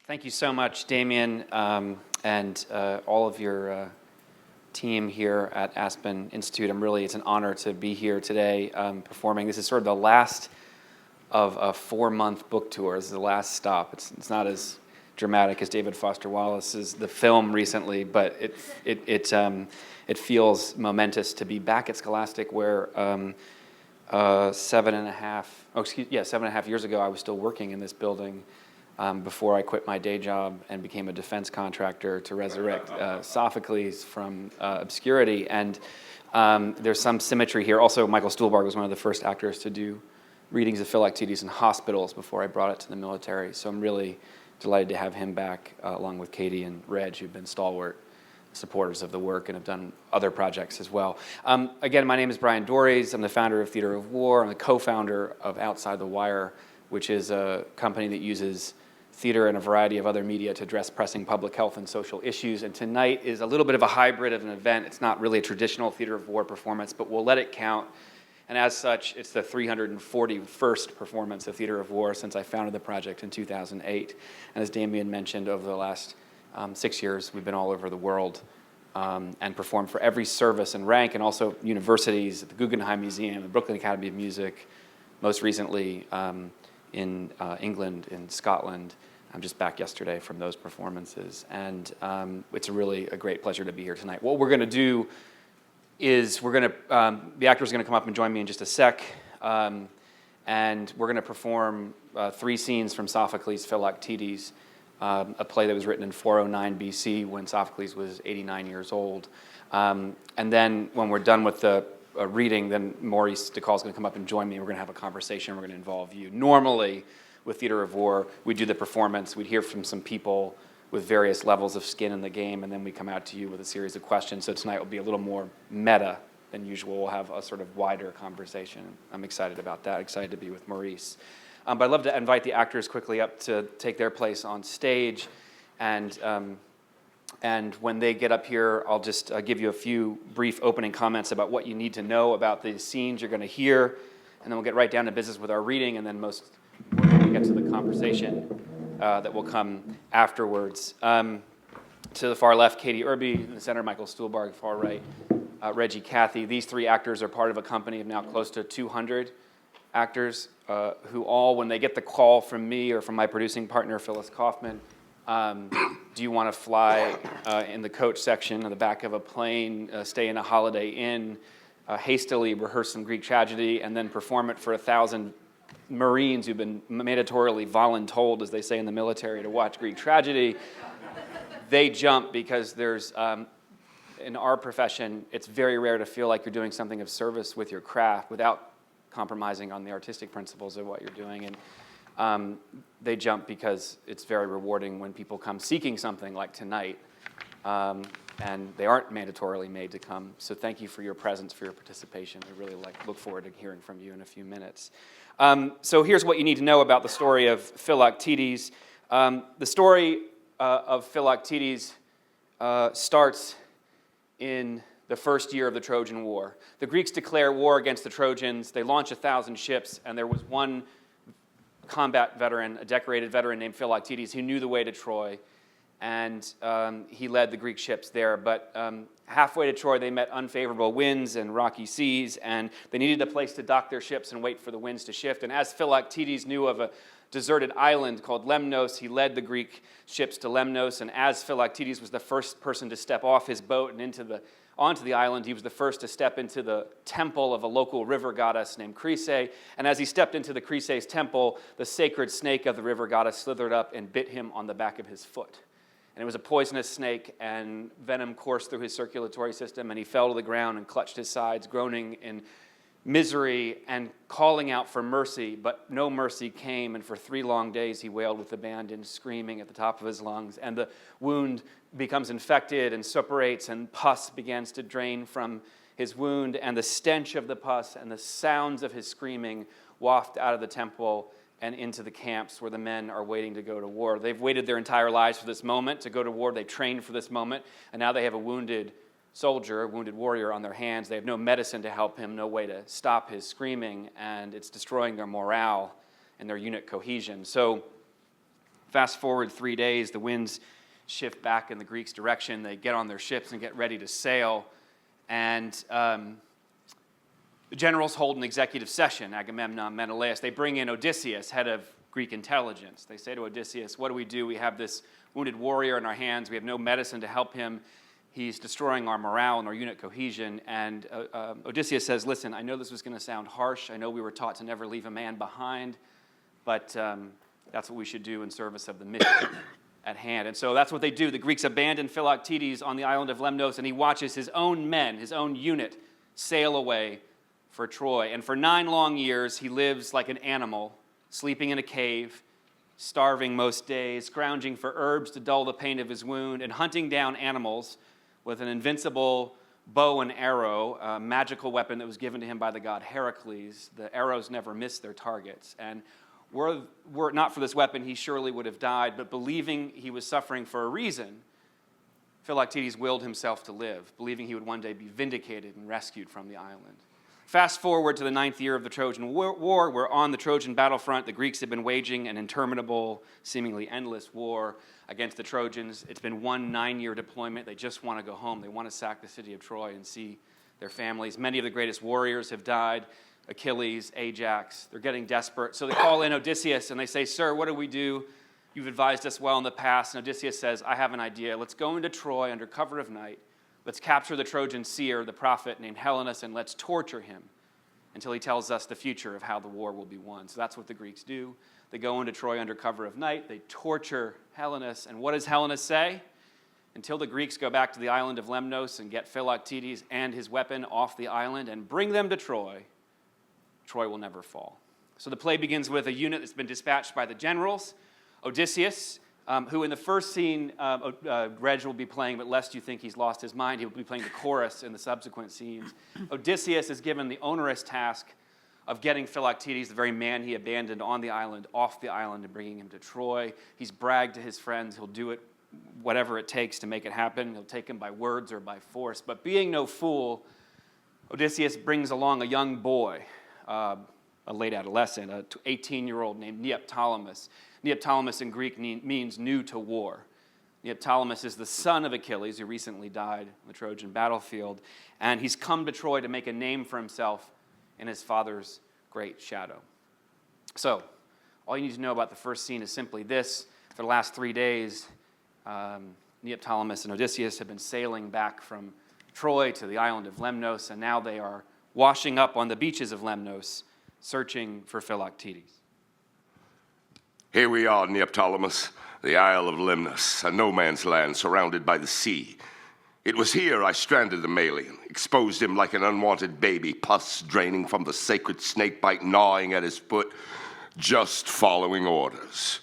Thank you so much, Damien, and all of your team here at Aspen Institute. It's an honor to be here today performing. This is sort of the last of a 4-month book tour. This is the last stop. It's not as dramatic as David Foster Wallace's The Film recently, but it feels momentous to be back at Scholastic where 7.5 years ago I was still working in this building before I quit my day job and became a defense contractor to resurrect Sophocles from obscurity. And there's some symmetry here. Also, Michael Stuhlbarg was one of the first actors to do readings of Philoctetes in hospitals before I brought it to the military. So I'm really delighted to have him back, along with Cathey and Reg, who've been stalwart supporters of the work and have done other projects as well. Again, my name is Bryan Doerries. I'm the founder of Theater of War. I'm the co-founder of Outside the Wire, which is a company that uses theater and a variety of other media to address pressing public health and social issues. And tonight is a little bit of a hybrid of an event. It's not really a traditional Theater of War performance, but we'll let it count. And as such, it's the 341st performance of Theater of War since I founded the project in 2008. And as Damien mentioned, over the last 6 years, we've been all over the world and performed for every service and rank, and also universities, at the Guggenheim Museum, the Brooklyn Academy of Music, most recently in England, in Scotland. I'm just back yesterday from those performances. And it's really a great pleasure to be here tonight. What we're going to do is the actor's going to come up and join me in just a sec. And we're going to perform 3 scenes from Sophocles' Philoctetes, a play that was written in 409 BC when Sophocles was 89 years old. And then when we're done with the reading, then Maurice Decaul is going to come up and join me, and we're going to have a conversation. We're going to involve you. Normally, with Theater of War, we do the performance. We'd hear from some people with various levels of skin in the game, and then we come out to you with a series of questions. So tonight will be a little more meta than usual. We'll have a sort of wider conversation. I'm excited about that, excited to be with Maurice. But I'd love to invite the actors quickly up to take their place on stage. And when they get up here, I'll just give you a few brief opening comments about what you need to know about the scenes you're going to hear. And then we'll get right down to business with our reading, and then we're going to get to the conversation that will come afterwards. To the far left, Kathryn Erbe. In the center, Michael Stuhlbarg. Far right, Reg E, Cathey. These 3 actors are part of a company of now close to 200 actors who all, when they get the call from me or from my producing partner, Phyllis Kaufman, do you want to fly in the coach section on the back of a plane, stay in a Holiday Inn, hastily rehearse some Greek tragedy, and then perform it for 1,000 Marines who've been mandatorily voluntold, as they say in the military, to watch Greek tragedy, they jump because there's, in our profession, it's very rare to feel like you're doing something of service with your craft without compromising on the artistic principles of what you're doing. And they jump because it's very rewarding when people come seeking something like tonight, and they aren't mandatorily made to come. So thank you for your presence, for your participation. We really look forward to hearing from you in a few minutes. So here's what you need to know about the story of Philoctetes. The story of Philoctetes starts in the first year of the Trojan War. The Greeks declare war against the Trojans. They launch 1,000 ships, and there was one combat veteran, a decorated veteran named Philoctetes, who knew the way to Troy, and he led the Greek ships there. But halfway to Troy, they met unfavorable winds and rocky seas, and they needed a place to dock their ships and wait for the winds to shift. And as Philoctetes knew of a deserted island called Lemnos, he led the Greek ships to Lemnos, and as Philoctetes was the first person to step off his boat and onto the island, he was the first to step into the temple of a local river goddess named Chryse. And as he stepped into the Chryse's temple, the sacred snake of the river goddess slithered up and bit him on the back of his foot. And it was a poisonous snake, and venom coursed through his circulatory system, and he fell to the ground and clutched his sides, groaning in misery and calling out for mercy, but no mercy came, and for 3 long days he wailed with abandon, screaming at the top of his lungs, and the wound becomes infected and suppurates, and pus begins to drain from his wound, and the stench of the pus and the sounds of his screaming waft out of the temple and into the camps where the men are waiting to go to war. They've waited their entire lives for this moment to go to war. They've trained for this moment, and now they have a wounded soldier, a wounded warrior on their hands. They have no medicine to help him, no way to stop his screaming, and it's destroying their morale and their unit cohesion. So Fast forward 3 days, the winds shift back in the Greeks' direction. They get on their ships and get ready to sail. And the generals hold an executive session, Agamemnon, Menelaus. They bring in Odysseus, head of Greek intelligence. They say to Odysseus, what do? We have this wounded warrior in our hands. We have no medicine to help him. He's destroying our morale and our unit cohesion. And Odysseus says, listen, I know this was going to sound harsh. I know we were taught to never leave a man behind. But that's what we should do in service of the mission at hand. And so that's what they do. The Greeks abandon Philoctetes on the island of Lemnos, and he watches his own men, his own unit, sail away for Troy. And for 9 long years, he lives like an animal, sleeping in a cave, starving most days, scrounging for herbs to dull the pain of his wound, and hunting down animals with an invincible bow and arrow, a magical weapon that was given to him by the god Heracles. The arrows never missed their targets. And were it not for this weapon, he surely would have died. But believing he was suffering for a reason, Philoctetes willed himself to live, believing he would one day be vindicated and rescued from the island. Fast forward to the 9th year of the Trojan War. We're on the Trojan battlefront. The Greeks have been waging an interminable, seemingly endless war against the Trojans. It's been one 9-year deployment. They just want to go home. They want to sack the city of Troy and see their families. Many of the greatest warriors have died. Achilles, Ajax. They're getting desperate. So they call in Odysseus and they say, sir, what do we do? You've advised us well in the past. And Odysseus says, I have an idea. Let's go into Troy under cover of night. Let's capture the Trojan seer, the prophet named Helenus, and let's torture him until he tells us the future of how the war will be won. So that's what the Greeks do. They go into Troy under cover of night. They torture Helenus. And what does Helenus say? Until the Greeks go back to the island of Lemnos and get Philoctetes and his weapon off the island and bring them to Troy, Troy will never fall. So the play begins with a unit that's been dispatched by the generals. Odysseus, who in the first scene, Reg will be playing, but lest you think he's lost his mind, he will be playing the chorus in the subsequent scenes. Odysseus is given the onerous task of getting Philoctetes, the very man he abandoned on the island, off the island and bringing him to Troy. He's bragged to his friends he'll do it, whatever it takes to make it happen. He'll take him by words or by force. But being no fool, Odysseus brings along a young boy, a late adolescent, an 18-year-old named Neoptolemus. Neoptolemus in Greek means new to war. Neoptolemus is the son of Achilles, who recently died on the Trojan battlefield, and he's come to Troy to make a name for himself in his father's great shadow. So, all you need to know about the first scene is simply this. For the last 3 days, Neoptolemus and Odysseus have been sailing back from Troy to the island of Lemnos, and now they are washing up on the beaches of Lemnos, searching for Philoctetes. Here we are, Neoptolemus, the Isle of Lemnos, a no-man's land surrounded by the sea. It was here I stranded the Malian, exposed him like an unwanted baby, pus draining from the sacred snakebite gnawing at his foot, just following orders.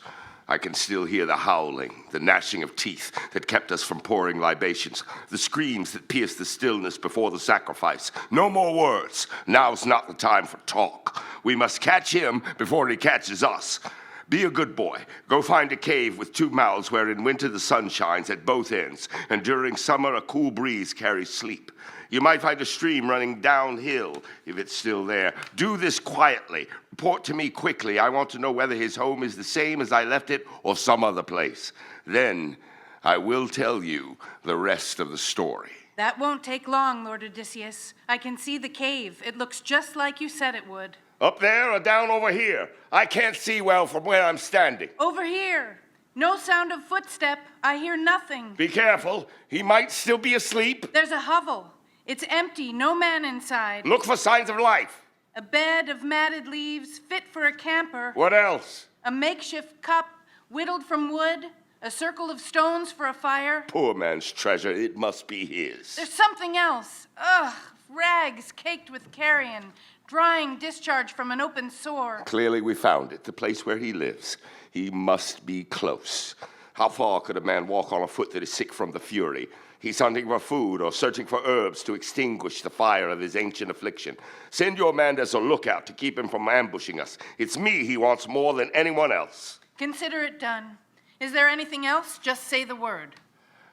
I can still hear the howling, the gnashing of teeth that kept us from pouring libations, the screams that pierced the stillness before the sacrifice. No more words. Now's not the time for talk. We must catch him before he catches us. Be a good boy. Go find a cave with 2 mouths where in winter the sun shines at both ends, and during summer a cool breeze carries sleep. You might find a stream running downhill if it's still there. Do this quietly. Report to me quickly. I want to know whether his home is the same as I left it or some other place. Then I will tell you the rest of the story. That won't take long, Lord Odysseus. I can see the cave. It looks just like you said it would. Up there or down over here? I can't see well from where I'm standing. Over here. No sound of footstep. I hear nothing. Be careful. He might still be asleep. There's a hovel. It's empty. No man inside. Look for signs of life. A bed of matted leaves fit for a camper. What else? A makeshift cup whittled from wood. A circle of stones for a fire. Poor man's treasure. It must be his. There's something else. Ugh, rags caked with carrion. Drying discharge from an open sore. Clearly we found it, the place where he lives. He must be close. How far could a man walk on a foot that is sick from the fury? He's hunting for food or searching for herbs to extinguish the fire of his ancient affliction. Send your man as a lookout to keep him from ambushing us. It's me he wants more than anyone else. Consider it done. Is there anything else? Just say the word.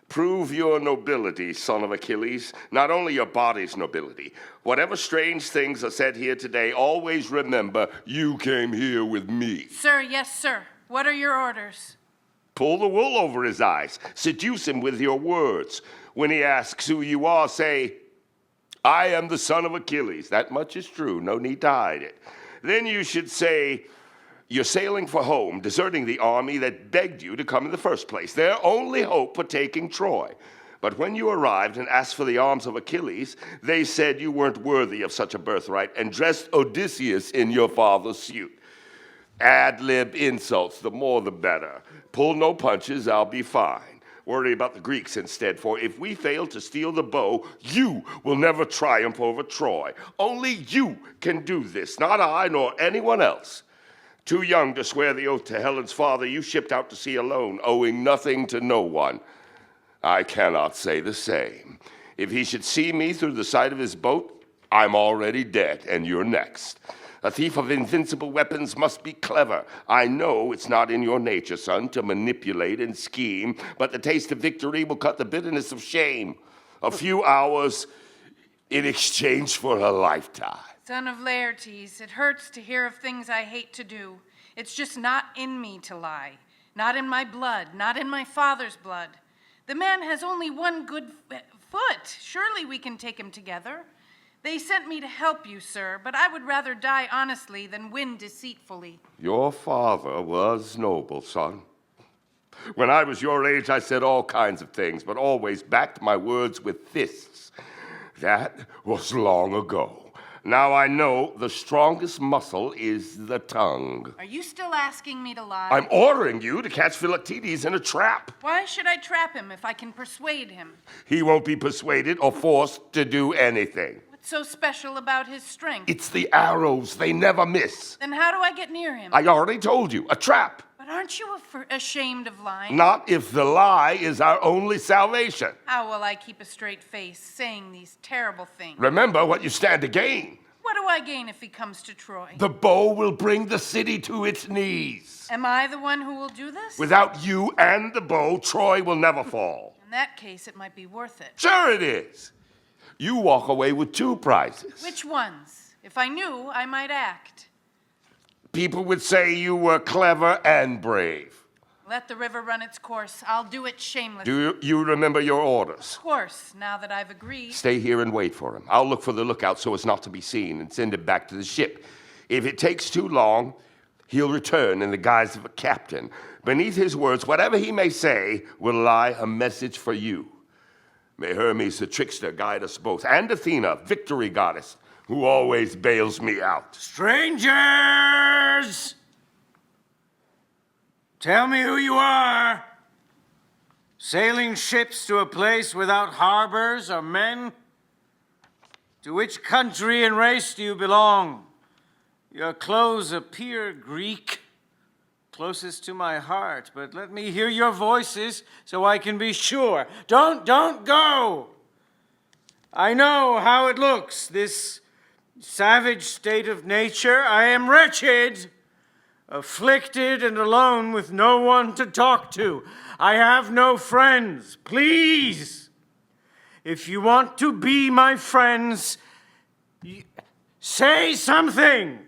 Prove your nobility, son of Achilles, not only your body's nobility. Whatever strange things are said here today, always remember you came here with me. Sir, yes, sir. What are your orders? Pull the wool over his eyes. Seduce him with your words. When he asks who you are, say, I am the son of Achilles. That much is true. No need to hide it. Then you should say, you're sailing for home, deserting the army that begged you to come in the first place, their only hope for taking Troy. But when you arrived and asked for the arms of Achilles, they said you weren't worthy of such a birthright and dressed Odysseus in your father's suit. Ad-lib insults, the more the better. Pull no punches, I'll be fine. Worry about the Greeks instead, for if we fail to steal the bow, you will never triumph over Troy. Only you can do this, not I nor anyone else. Too young to swear the oath to Helen's father, you shipped out to sea alone, owing nothing to no one. I cannot say the same. If he should see me through the side of his boat, I'm already dead, and you're next. A thief of invincible weapons must be clever. I know it's not in your nature, son, to manipulate and scheme, but the taste of victory will cut the bitterness of shame. A few hours in exchange for a lifetime. Son of Laertes, it hurts to hear of things I hate to do. It's just not in me to lie. Not in my blood, not in my father's blood. The man has only one good foot. Surely we can take him together. They sent me to help you, sir, but I would rather die honestly than win deceitfully. Your father was noble, son. When I was your age, I said all kinds of things, but always backed my words with fists. That was long ago. Now I know the strongest muscle is the tongue. Are you still asking me to lie? I'm ordering you to catch Philoctetes in a trap. Why should I trap him if I can persuade him? He won't be persuaded or forced to do anything. What's so special about his strength? It's the arrows. They never miss. Then how do I get near him? I already told you. A trap. But aren't you ashamed of lying? Not if the lie is our only salvation. How will I keep a straight face saying these terrible things? Remember what you stand to gain. What do I gain if he comes to Troy? The bow will bring the city to its knees. Am I the one who will do this? Without you and the bow, Troy will never fall. In that case, it might be worth it. Sure it is. You walk away with 2 prizes. Which ones? If I knew, I might act. People would say you were clever and brave. Let the river run its course. I'll do it shamelessly. Do you remember your orders? Of course, now that I've agreed. Stay here and wait for him. I'll look for the lookout so as not to be seen and send him back to the ship. If it takes too long, he'll return in the guise of a captain. Beneath his words, whatever he may say, will lie a message for you. May Hermes the trickster guide us both, and Athena, victory goddess, who always bails me out. Strangers! Tell me who you are. Sailing ships to a place without harbors or men? To which country and race do you belong? Your clothes appear Greek, closest to my heart, but let me hear your voices so I can be sure. Don't go! I know how it looks, this savage state of nature. I am wretched, afflicted and alone with no one to talk to. I have no friends. Please, if you want to be my friends, say something.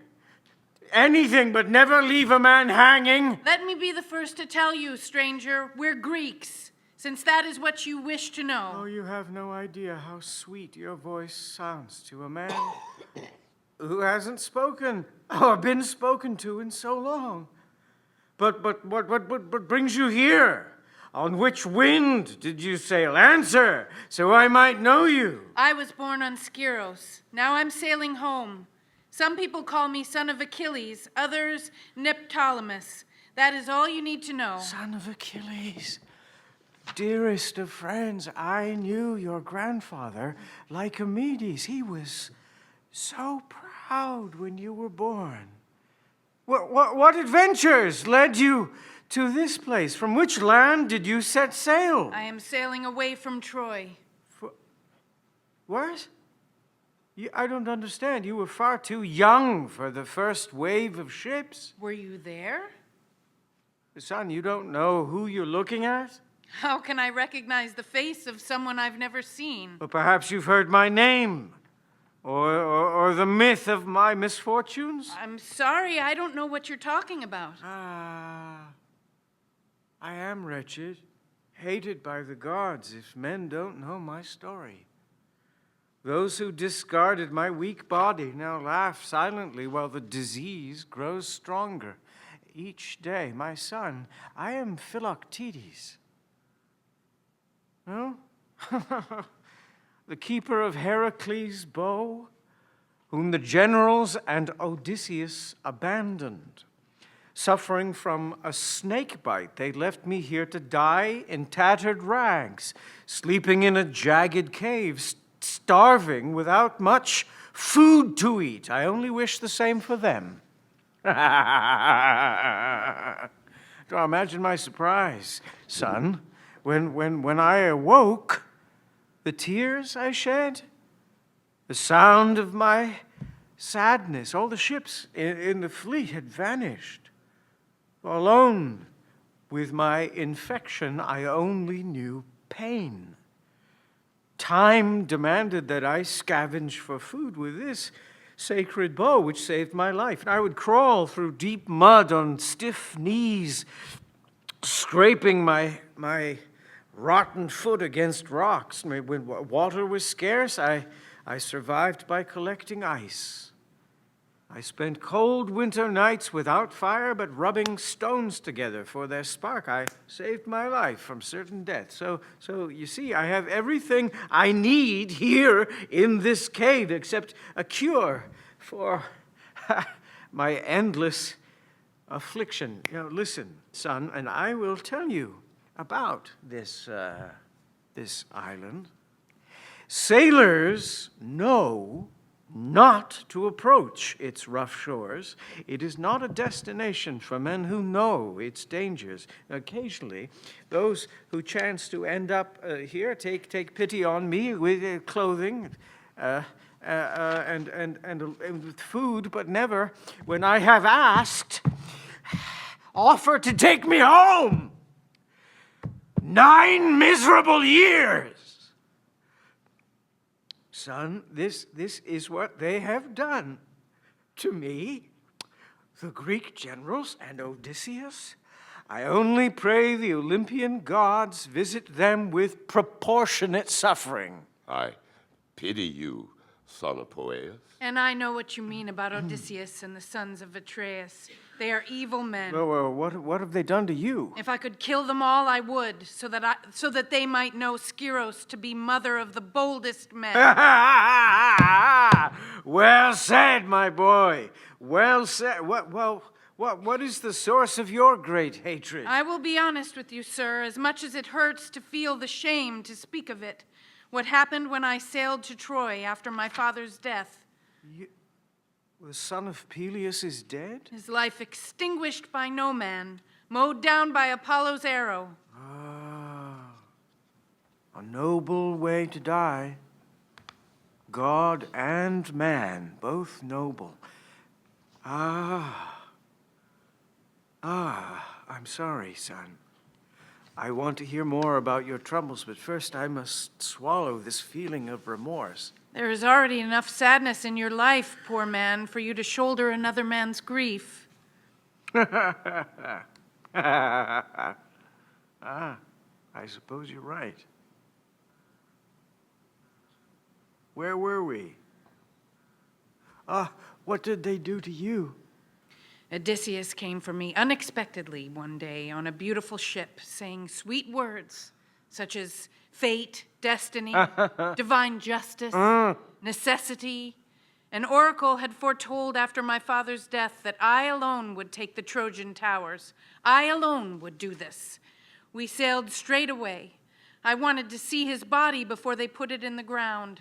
Anything, but never leave a man hanging. Let me be the first to tell you, stranger, we're Greeks, since that is what you wish to know. Oh, you have no idea how sweet your voice sounds to a man who hasn't spoken or been spoken to in so long. But what brings you here? On which wind did you sail? Answer, so I might know you. I was born on Skyros. Now I'm sailing home. Some people call me son of Achilles, others Neoptolemus. That is all you need to know. Son of Achilles, dearest of friends, I knew your grandfather, Lycomedes. He was so proud when you were born. What adventures led you to this place? From which land did you set sail? I am sailing away from Troy. What? I don't understand. You were far too young for the first wave of ships. Were you there? Son, you don't know who you're looking at? How can I recognize the face of someone I've never seen? But perhaps you've heard my name, or the myth of my misfortunes? I'm sorry, I don't know what you're talking about. I am wretched, hated by the gods, if men don't know my story. Those who discarded my weak body now laugh silently while the disease grows stronger. Each day, my son, I am Philoctetes. No? The keeper of Heracles' bow, whom the generals and Odysseus abandoned. Suffering from a snake bite, they left me here to die in tattered rags, sleeping in a jagged cave, starving without much food to eat. I only wish the same for them. Don't imagine my surprise, son, when I awoke, the tears I shed, the sound of my sadness, all the ships in the fleet had vanished. Alone with my infection, I only knew pain. Time demanded that I scavenge for food with this sacred bow, which saved my life. And I would crawl through deep mud on stiff knees, scraping my rotten foot against rocks. When water was scarce, I survived by collecting ice. I spent cold winter nights without fire, but rubbing stones together for their spark. I saved my life from certain death. So you see, I have everything I need here in this cave, except a cure for my endless affliction. Listen, son, and I will tell you about this island. Sailors know not to approach its rough shores. It is not a destination for men who know its dangers. Occasionally, those who chance to end up here take pity on me with clothing and with food, but never, when I have asked, offer to take me home. 9 miserable years. Son, this is what they have done to me, the Greek generals and Odysseus. I only pray the Olympian gods visit them with proportionate suffering. I pity you, son of Poeas. And I know what you mean about Odysseus and the sons of Atreus. They are evil men. Well, what have they done to you? If I could kill them all, I would, so that they might know Skyros to be mother of the boldest men. Well said, my boy. Well said. What is the source of your great hatred? I will be honest with you, sir, as much as it hurts to feel the shame to speak of it. What happened when I sailed to Troy after my father's death. The son of Peleus is dead? His life extinguished by no man, mowed down by Apollo's arrow. A noble way to die. God and man, both noble. I'm sorry, son. I want to hear more about your troubles, but first I must swallow this feeling of remorse. There is already enough sadness in your life, poor man, for you to shoulder another man's grief. I suppose you're right. Where were we? What did they do to you? Odysseus came for me unexpectedly one day on a beautiful ship, saying sweet words such as fate, destiny, divine justice, necessity. An oracle had foretold after my father's death that I alone would take the Trojan towers. I alone would do this. We sailed straight away. I wanted to see his body before they put it in the ground.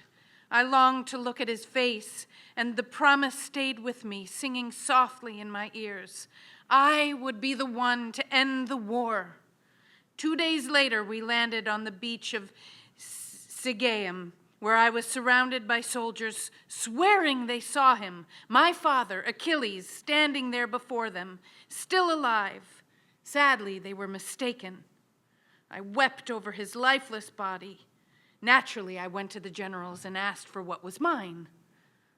I longed to look at his face, and the promise stayed with me, singing softly in my ears. I would be the one to end the war. 2 days later, we landed on the beach of Sigeum, where I was surrounded by soldiers, swearing they saw him, my father, Achilles, standing there before them, still alive. Sadly, they were mistaken. I wept over his lifeless body. Naturally, I went to the generals and asked for what was mine.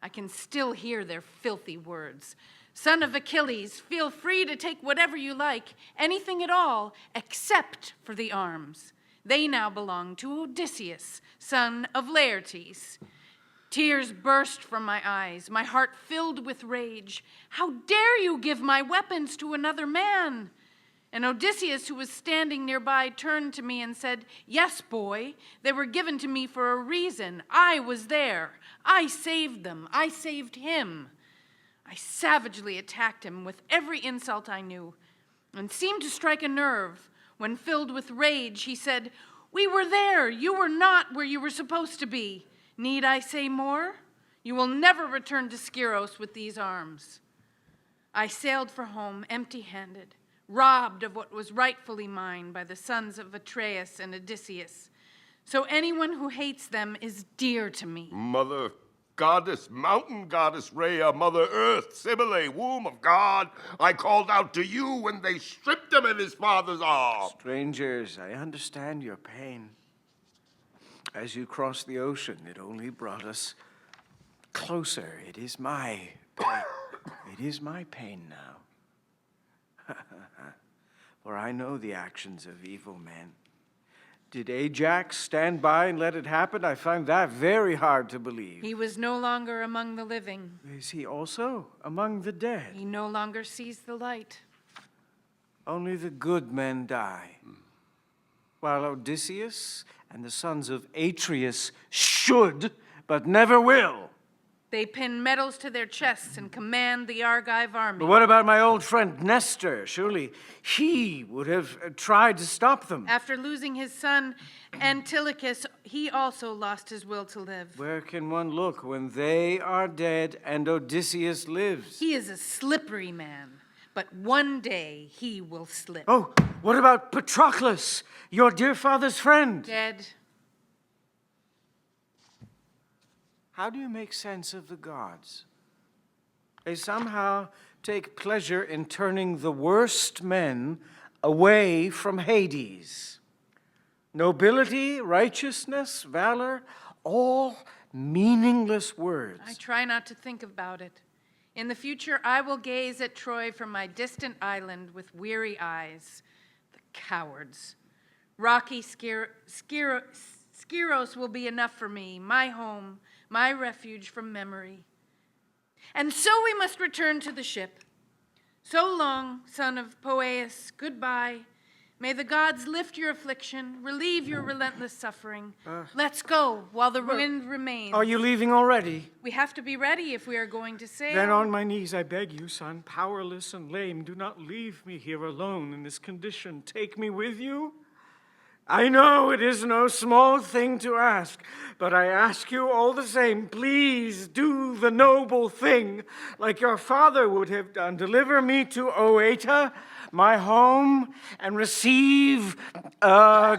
I can still hear their filthy words. Son of Achilles, feel free to take whatever you like, anything at all, except for the arms. They now belong to Odysseus, son of Laertes. Tears burst from my eyes, my heart filled with rage. How dare you give my weapons to another man? And Odysseus, who was standing nearby, turned to me and said, "Yes, boy, they were given to me for a reason. I was there. I saved them. I saved him." I savagely attacked him with every insult I knew and seemed to strike a nerve. When filled with rage, he said, "We were there. You were not where you were supposed to be. Need I say more? You will never return to Skyros with these arms." I sailed for home empty-handed, robbed of what was rightfully mine by the sons of Atreus and Odysseus. So anyone who hates them is dear to me. Mother Goddess, Mountain Goddess Rhea, Mother Earth, Cybele, Womb of God, I called out to you when they stripped him of his father's arm. Strangers, I understand your pain. As you crossed the ocean, it only brought us closer. It is my pain. It is my pain now. For I know the actions of evil men. Did Ajax stand by and let it happen? I find that very hard to believe. He was no longer among the living. Is he also among the dead? He no longer sees the light. Only the good men die. While Odysseus and the sons of Atreus should, but never will. They pin medals to their chests and command the Argive army. But what about my old friend Nestor? Surely he would have tried to stop them. After losing his son, Antilochus, he also lost his will to live. Where can one look when they are dead and Odysseus lives? He is a slippery man, but one day he will slip. Oh, what about Patroclus, your dear father's friend? Dead. How do you make sense of the gods? They somehow take pleasure in turning the worst men away from Hades. Nobility, righteousness, valor, all meaningless words. I try not to think about it. In the future, I will gaze at Troy from my distant island with weary eyes. The cowards. Rocky Skyros will be enough for me, my home, my refuge from memory. And so we must return to the ship. So long, son of Poeas, goodbye. May the gods lift your affliction, relieve your relentless suffering. Let's go while the wind remains. Are you leaving already? We have to be ready if we are going to sail. Then on my knees I beg you, son, powerless and lame, do not leave me here alone in this condition. Take me with you. I know it is no small thing to ask, but I ask you all the same, please do the noble thing like your father would have done. Deliver me to Oeta, my home, and receive a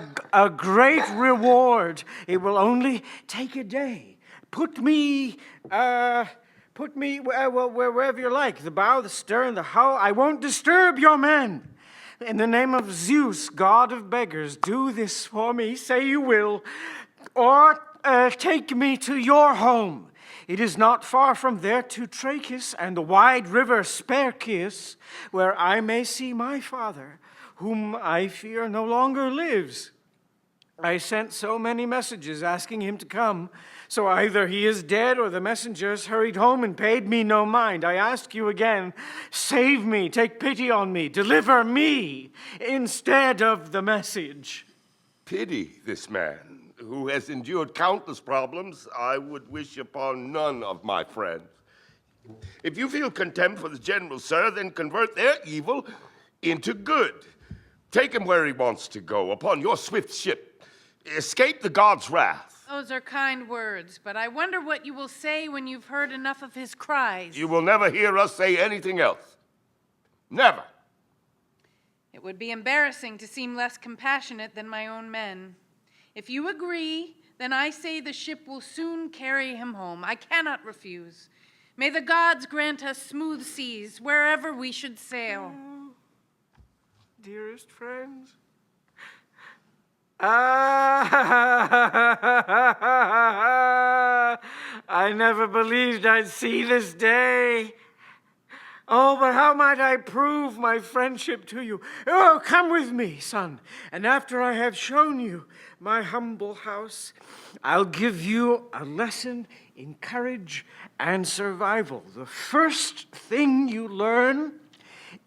great reward. It will only take a day. Put me wherever you like, the bow, the stern, the hull. I won't disturb your men. In the name of Zeus, god of beggars, do this for me, say you will, or take me to your home. It is not far from there to Trachis and the wide river Spercheius, where I may see my father, whom I fear no longer lives. I sent so many messages asking him to come, so either he is dead or the messengers hurried home and paid me no mind. I ask you again, save me, take pity on me, deliver me instead of the message. Pity this man, who has endured countless problems I would wish upon none of my friends. If you feel contempt for the general, sir, then convert their evil into good. Take him where he wants to go, upon your swift ship. Escape the god's wrath. Those are kind words, but I wonder what you will say when you've heard enough of his cries. You will never hear us say anything else. Never. It would be embarrassing to seem less compassionate than my own men. If you agree, then I say the ship will soon carry him home. I cannot refuse. May the gods grant us smooth seas wherever we should sail. Oh, dearest friends. I never believed I'd see this day. Oh, but how might I prove my friendship to you? Oh, come with me, son, and after I have shown you my humble house, I'll give you a lesson in courage and survival. The first thing you learn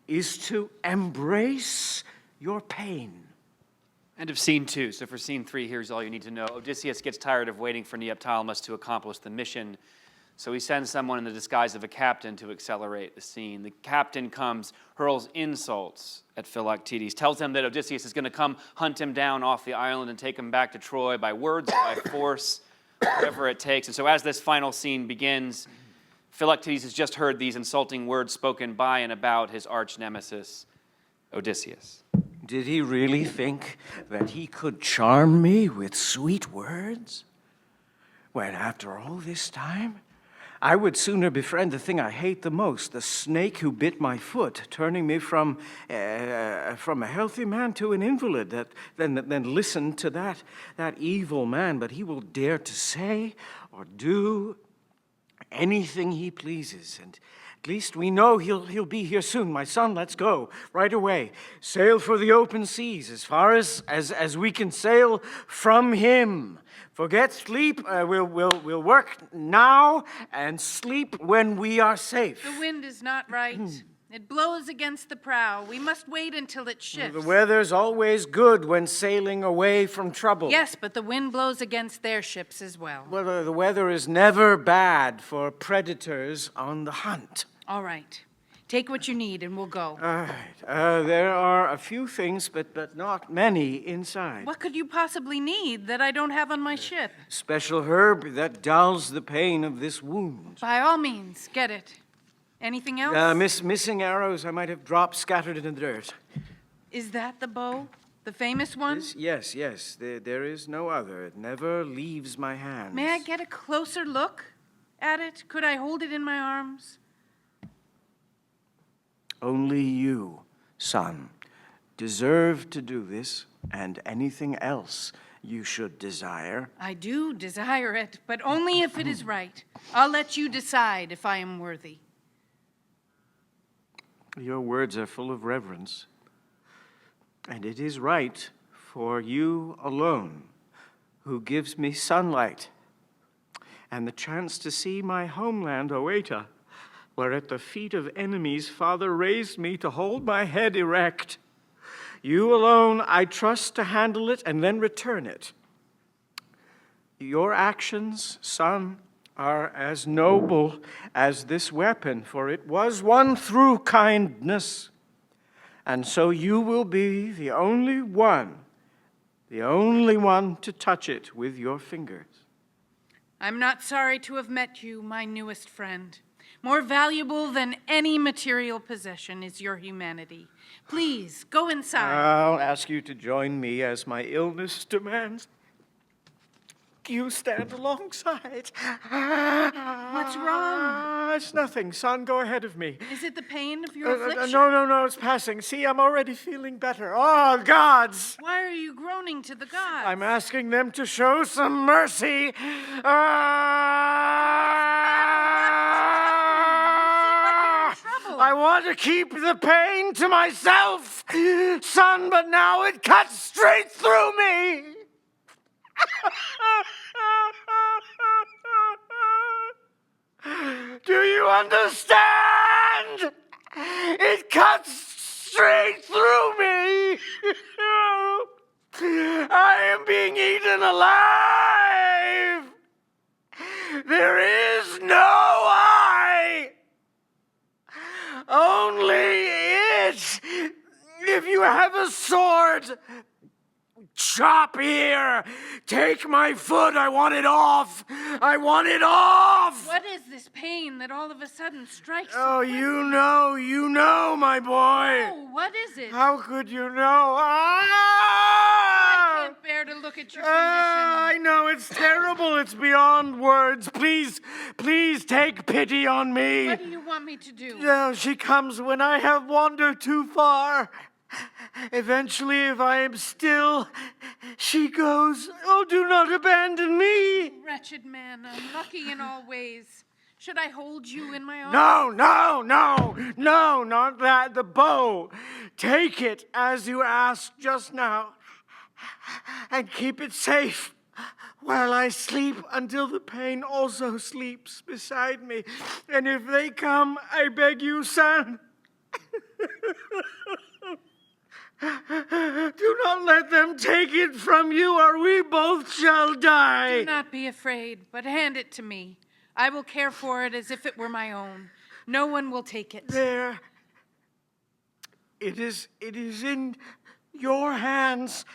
is to embrace your pain. End of scene 2. So for scene 3, here's all you need to know. Odysseus gets tired of waiting for Neoptolemus to accomplish the mission, so he sends someone in the disguise of a captain to accelerate the scene. The captain comes, hurls insults at Philoctetes, tells him that Odysseus is going to come hunt him down off the island and take him back to Troy by words, by force, whatever it takes. And so as this final scene begins, Philoctetes has just heard these insulting words spoken by and about his arch nemesis, Odysseus. Did he really think that he could charm me with sweet words? When after all this time, I would sooner befriend the thing I hate the most, the snake who bit my foot, turning me from a healthy man to an invalid, than listen to that evil man. But he will dare to say or do anything he pleases, and at least we know he'll be here soon. My son, let's go right away. Sail for the open seas as far as we can sail from him. Forget sleep. We'll work now and sleep when we are safe. The wind is not right. It blows against the prow. We must wait until it shifts. The weather's always good when sailing away from trouble. Yes, but the wind blows against their ships as well. Well, the weather is never bad for predators on the hunt. All right. Take what you need and we'll go. All right. There are a few things, but not many inside. What could you possibly need that I don't have on my ship? Special herb that dulls the pain of this wound. By all means, get it. Anything else? Missing arrows I might have dropped scattered in the dirt. Is that the bow? The famous one? Yes. There is no other. It never leaves my hands. May I get a closer look at it? Could I hold it in my arms? Only you, son, deserve to do this, and anything else you should desire. I do desire it, but only if it is right. I'll let you decide if I am worthy. Your words are full of reverence, and it is right for you alone who gives me sunlight and the chance to see my homeland, Oeta, where at the feet of enemies Father raised me to hold my head erect. You alone I trust to handle it and then return it. Your actions, son, are as noble as this weapon, for it was won through kindness. And so you will be the only one to touch it with your fingers. I'm not sorry to have met you, my newest friend. More valuable than any material possession is your humanity. Please, go inside. I'll ask you to join me as my illness demands. You stand alongside. What's wrong? It's nothing, son. Go ahead of me. Is it the pain of your affliction? No, it's passing. See, I'm already feeling better. Oh, gods! Why are you groaning to the gods? I'm asking them to show some mercy. I want to keep the pain to myself, son, but now it cuts straight through me. Do you understand? It cuts straight through me. I am being eaten alive. There is no I. Only it. If you have a sword, chop here. Take my foot. I want it off. I want it off. What is this pain that all of a sudden strikes? Oh, you know, my boy. Oh, what is it? How could you know? I can't bear to look at your condition. I know, it's terrible. It's beyond words. Please take pity on me. What do you want me to do? No, she comes when I have wandered too far. Eventually, if I am still, she goes. Oh, do not abandon me. Wretched man, unlucky in all ways. Should I hold you in my arms? No, not that. The bow. Take it as you asked just now, and keep it safe while I sleep until the pain also sleeps beside me. And if they come, I beg you, son, do not let them take it from you, or we both shall die. Do not be afraid, but hand it to me. I will care for it as if it were my own. No one will take it. There. It is in your hands.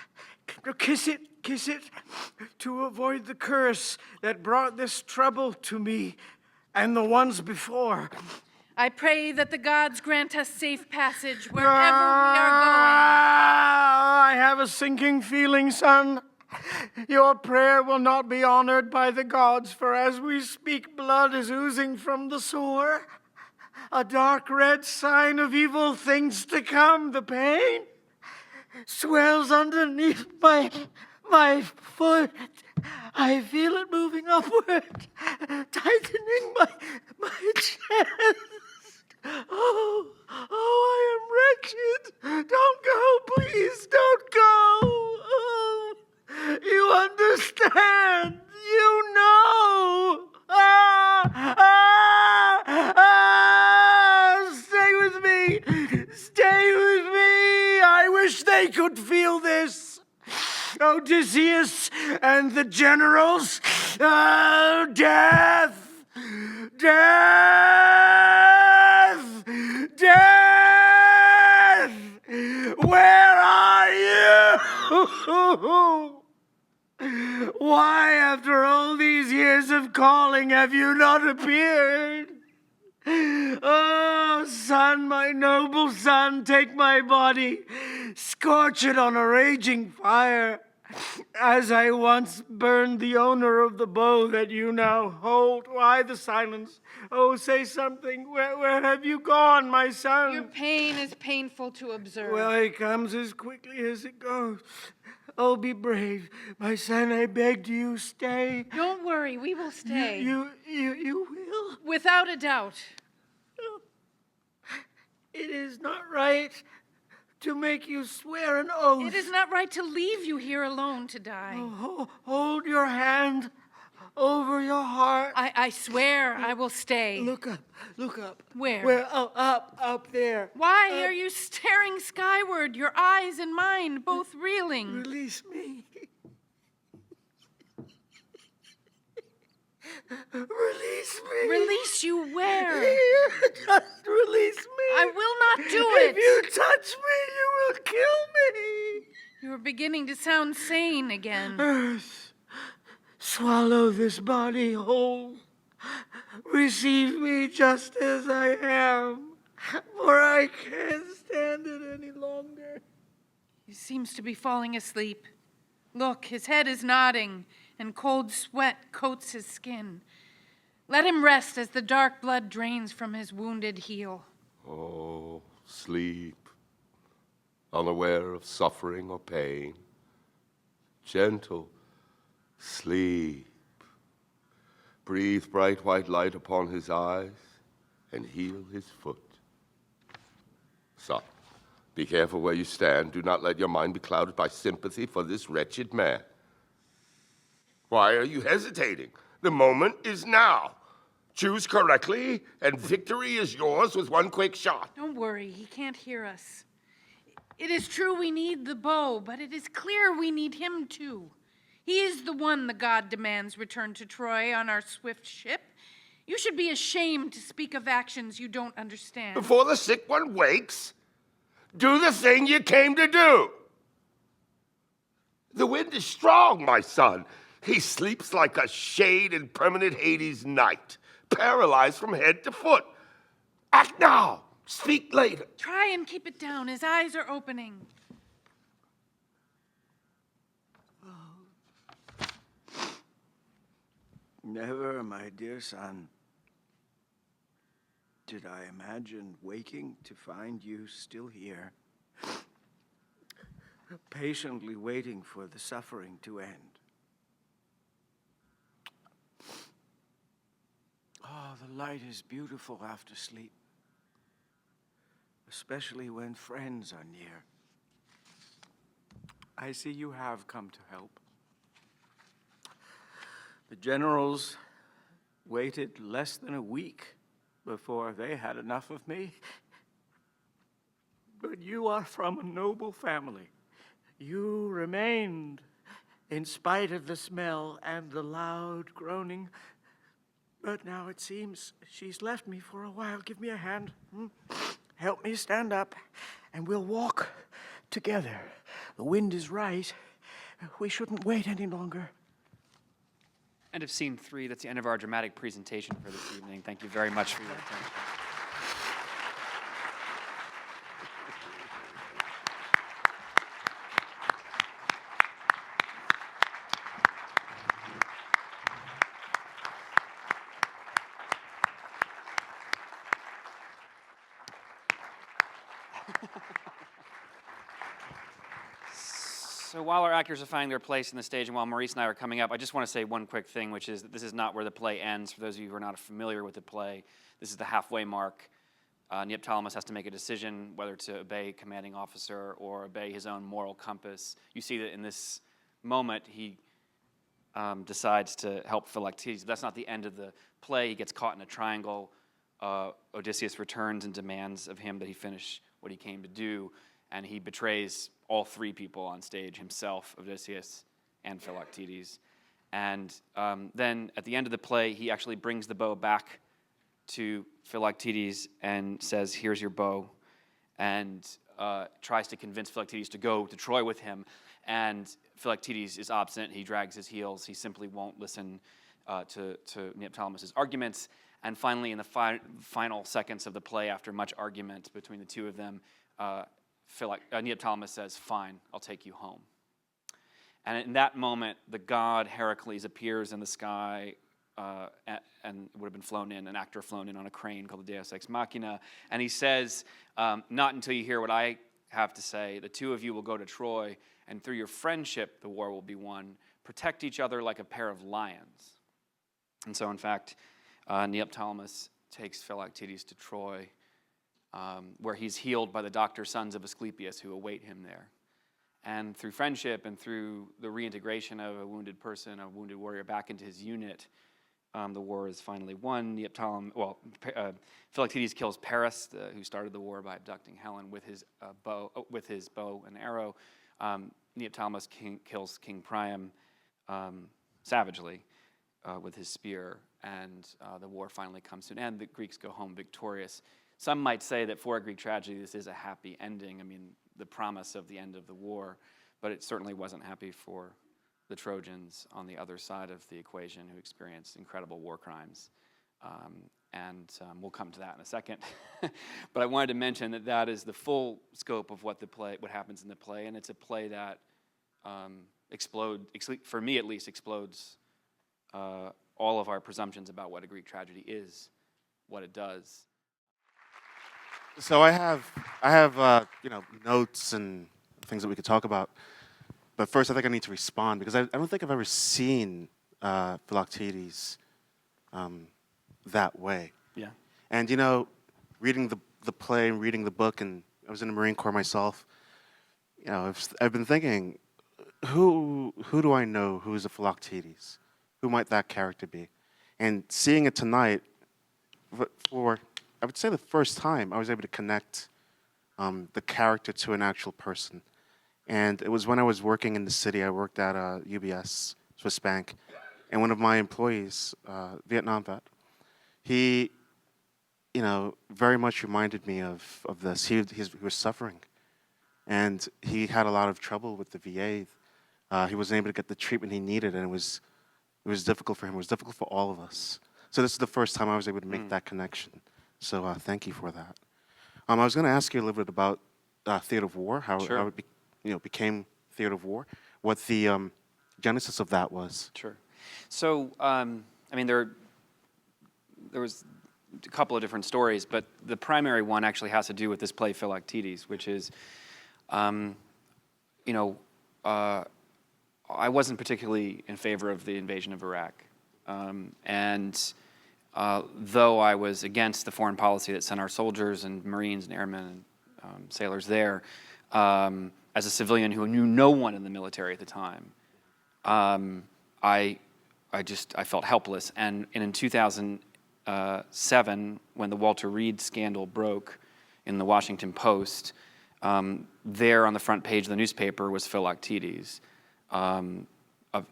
Kiss it, to avoid the curse that brought this trouble to me and the ones before. I pray that the gods grant us safe passage wherever we are going. I have a sinking feeling, son. Your prayer will not be honored by the gods, for as we speak, blood is oozing from the sore. A dark red sign of evil things to come. The pain swells underneath my foot. I feel it moving upward, tightening my chest. Oh, I am wretched. Don't go, please, don't go. Oh, you understand. You know. Stay with me. Stay with me. I wish they could feel this. Odysseus and the generals. Oh, death. Where are you? Why, after all these years of calling, have you not appeared? Oh, son, my noble son, take my body, scorch it on a raging fire, as I once burned the owner of the bow that you now hold. Why the silence? Oh, say something. Where have you gone, my son? Your pain is painful to observe. Well, it comes as quickly as it goes. Oh, be brave. My son, I beg you, stay. Don't worry, we will stay. You will? Without a doubt. It is not right to make you swear an oath. It is not right to leave you here alone to die. Oh, hold your hand over your heart. I swear I will stay. Look up. Where? Oh, up there. Why are you staring skyward, your eyes and mine both reeling? Release me. Release me. Release you where? Just release me. I will not do it. If you touch me, you will kill me. You are beginning to sound sane again. Earth, swallow this body whole. Receive me just as I am, for I can't stand it any longer. He seems to be falling asleep. Look, his head is nodding, and cold sweat coats his skin. Let him rest as the dark blood drains from his wounded heel. Oh, sleep, unaware of suffering or pain. Gentle sleep. Breathe bright white light upon his eyes and heal his foot. Son, be careful where you stand. Do not let your mind be clouded by sympathy for this wretched man. Why are you hesitating? The moment is now. Choose correctly, and victory is yours with one quick shot. Don't worry, he can't hear us. It is true we need the bow, but it is clear we need him too. He is the one the god demands return to Troy on our swift ship. You should be ashamed to speak of actions you don't understand. Before the sick one wakes, do the thing you came to do. The wind is strong, my son. He sleeps like a shade in permanent Hades' night, paralyzed from head to foot. Act now. Speak later. Try and keep it down. His eyes are opening. Never, my dear son, did I imagine waking to find you still here, patiently waiting for the suffering to end. Oh, the light is beautiful after sleep, especially when friends are near. I see you have come to help. The generals waited less than a week before they had enough of me. But you are from a noble family. You remained in spite of the smell and the loud groaning. But now it seems she's left me for a while. Give me a hand. Help me stand up, and we'll walk together. The wind is right. We shouldn't wait any longer. End of scene 3. That's the end of our dramatic presentation for this evening. Thank you very much for your attention. So while our actors are finding their place in the stage and while Maurice and I are coming up, I just want to say one quick thing, which is that this is not where the play ends. For those of you who are not familiar with the play, this is the halfway mark. Neoptolemus has to make a decision whether to obey a commanding officer or obey his own moral compass. You see that in this moment, he decides to help Philoctetes. That's not the end of the play. He gets caught in a triangle. Odysseus returns and demands of him that he finish what he came to do, and he betrays all 3 people on stage, himself, Odysseus, and Philoctetes. And then at the end of the play, he actually brings the bow back to Philoctetes and says, "Here's your bow," and tries to convince Philoctetes to go to Troy with him. And Philoctetes is obstinate. He drags his heels. He simply won't listen to Neoptolemus' arguments. And finally, in the final seconds of the play, after much argument between the two of them, Neoptolemus says, "Fine, I'll take you home." And in that moment, the god Heracles appears in the sky and would have been flown in, an actor flown in on a crane called the Deus Ex Machina. And he says, "Not until you hear what I have to say. The 2 of you will go to Troy, and through your friendship, the war will be won. Protect each other like a pair of lions." And so, in fact, Neoptolemus takes Philoctetes to Troy, where he's healed by the doctor sons of Asclepius who await him there. And through friendship and through the reintegration of a wounded person, a wounded warrior, back into his unit, the war is finally won. Philoctetes kills Paris, who started the war by abducting Helen with his bow and arrow. Neoptolemus kills King Priam savagely with his spear, and the war finally comes to an end. The Greeks go home victorious. Some might say that for a Greek tragedy, this is a happy ending. I mean, the promise of the end of the war, but it certainly wasn't happy for the Trojans on the other side of the equation, who experienced incredible war crimes. We'll come to that in a second. But I wanted to mention that that is the full scope of what happens in the play, and it's a play that for me at least, explodes all of our presumptions about what a Greek tragedy is, what it does. So I have notes and things that we could talk about. But first, I think I need to respond because I don't think I've ever seen Philoctetes that way. Yeah. And reading the play and reading the book, and I was in the Marine Corps myself. I've been thinking, who do I know who is a Philoctetes? Who might that character be? And seeing it tonight, for I would say the first time, I was able to connect the character to an actual person. And it was when I was working in the city. I worked at UBS, Swiss Bank, and one of my employees, Vietnam vet, he, very much reminded me of this. He was suffering, and he had a lot of trouble with the VA. He wasn't able to get the treatment he needed, and it was difficult for him. It was difficult for all of us. So this is the first time I was able to make that connection. So thank you for that. I was going to ask you a little bit about Theater of War, how it became Theater of War, what the genesis of that was. Sure. So, there was a couple of different stories, but the primary one actually has to do with this play Philoctetes, which is, I wasn't particularly in favor of the invasion of Iraq. though I was against the foreign policy that sent our soldiers and Marines and airmen and sailors there, as a civilian who knew no one in the military at the time, I felt helpless. And in 2007, when the Walter Reed scandal broke in the Washington Post, there on the front page of the newspaper was Philoctetes, of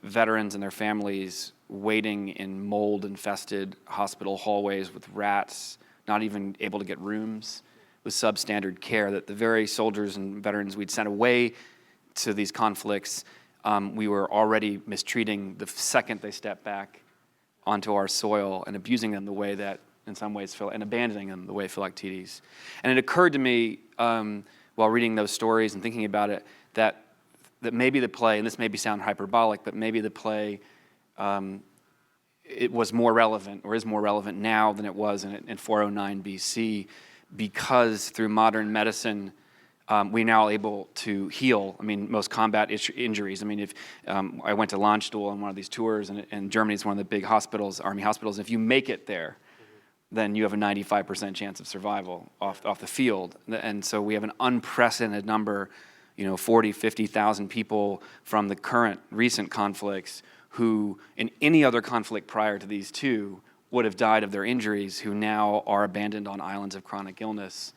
veterans and their families waiting in mold-infested hospital hallways with rats, not even able to get rooms, with substandard care, that the very soldiers and veterans we'd sent away to these conflicts, we were already mistreating the second they stepped back onto our soil and abusing them the way that, in some ways, and abandoning them the way Philoctetes. And it occurred to me while reading those stories and thinking about it that maybe the play, and this maybe sound hyperbolic, but maybe the play, it was more relevant, or is more relevant now than it was in 409 BC, because through modern medicine, we're now able to heal. I mean, most combat injuries. I mean, if I went to Landstuhl on one of these tours, and Germany is one of the big hospitals, army hospitals. If you make it there, then you have a 95% chance of survival off the field. And so we have an unprecedented number, 40, 50,000 people from the recent conflicts who, in any other conflict prior to these two, would have died of their injuries, who now are abandoned on islands of chronic illness,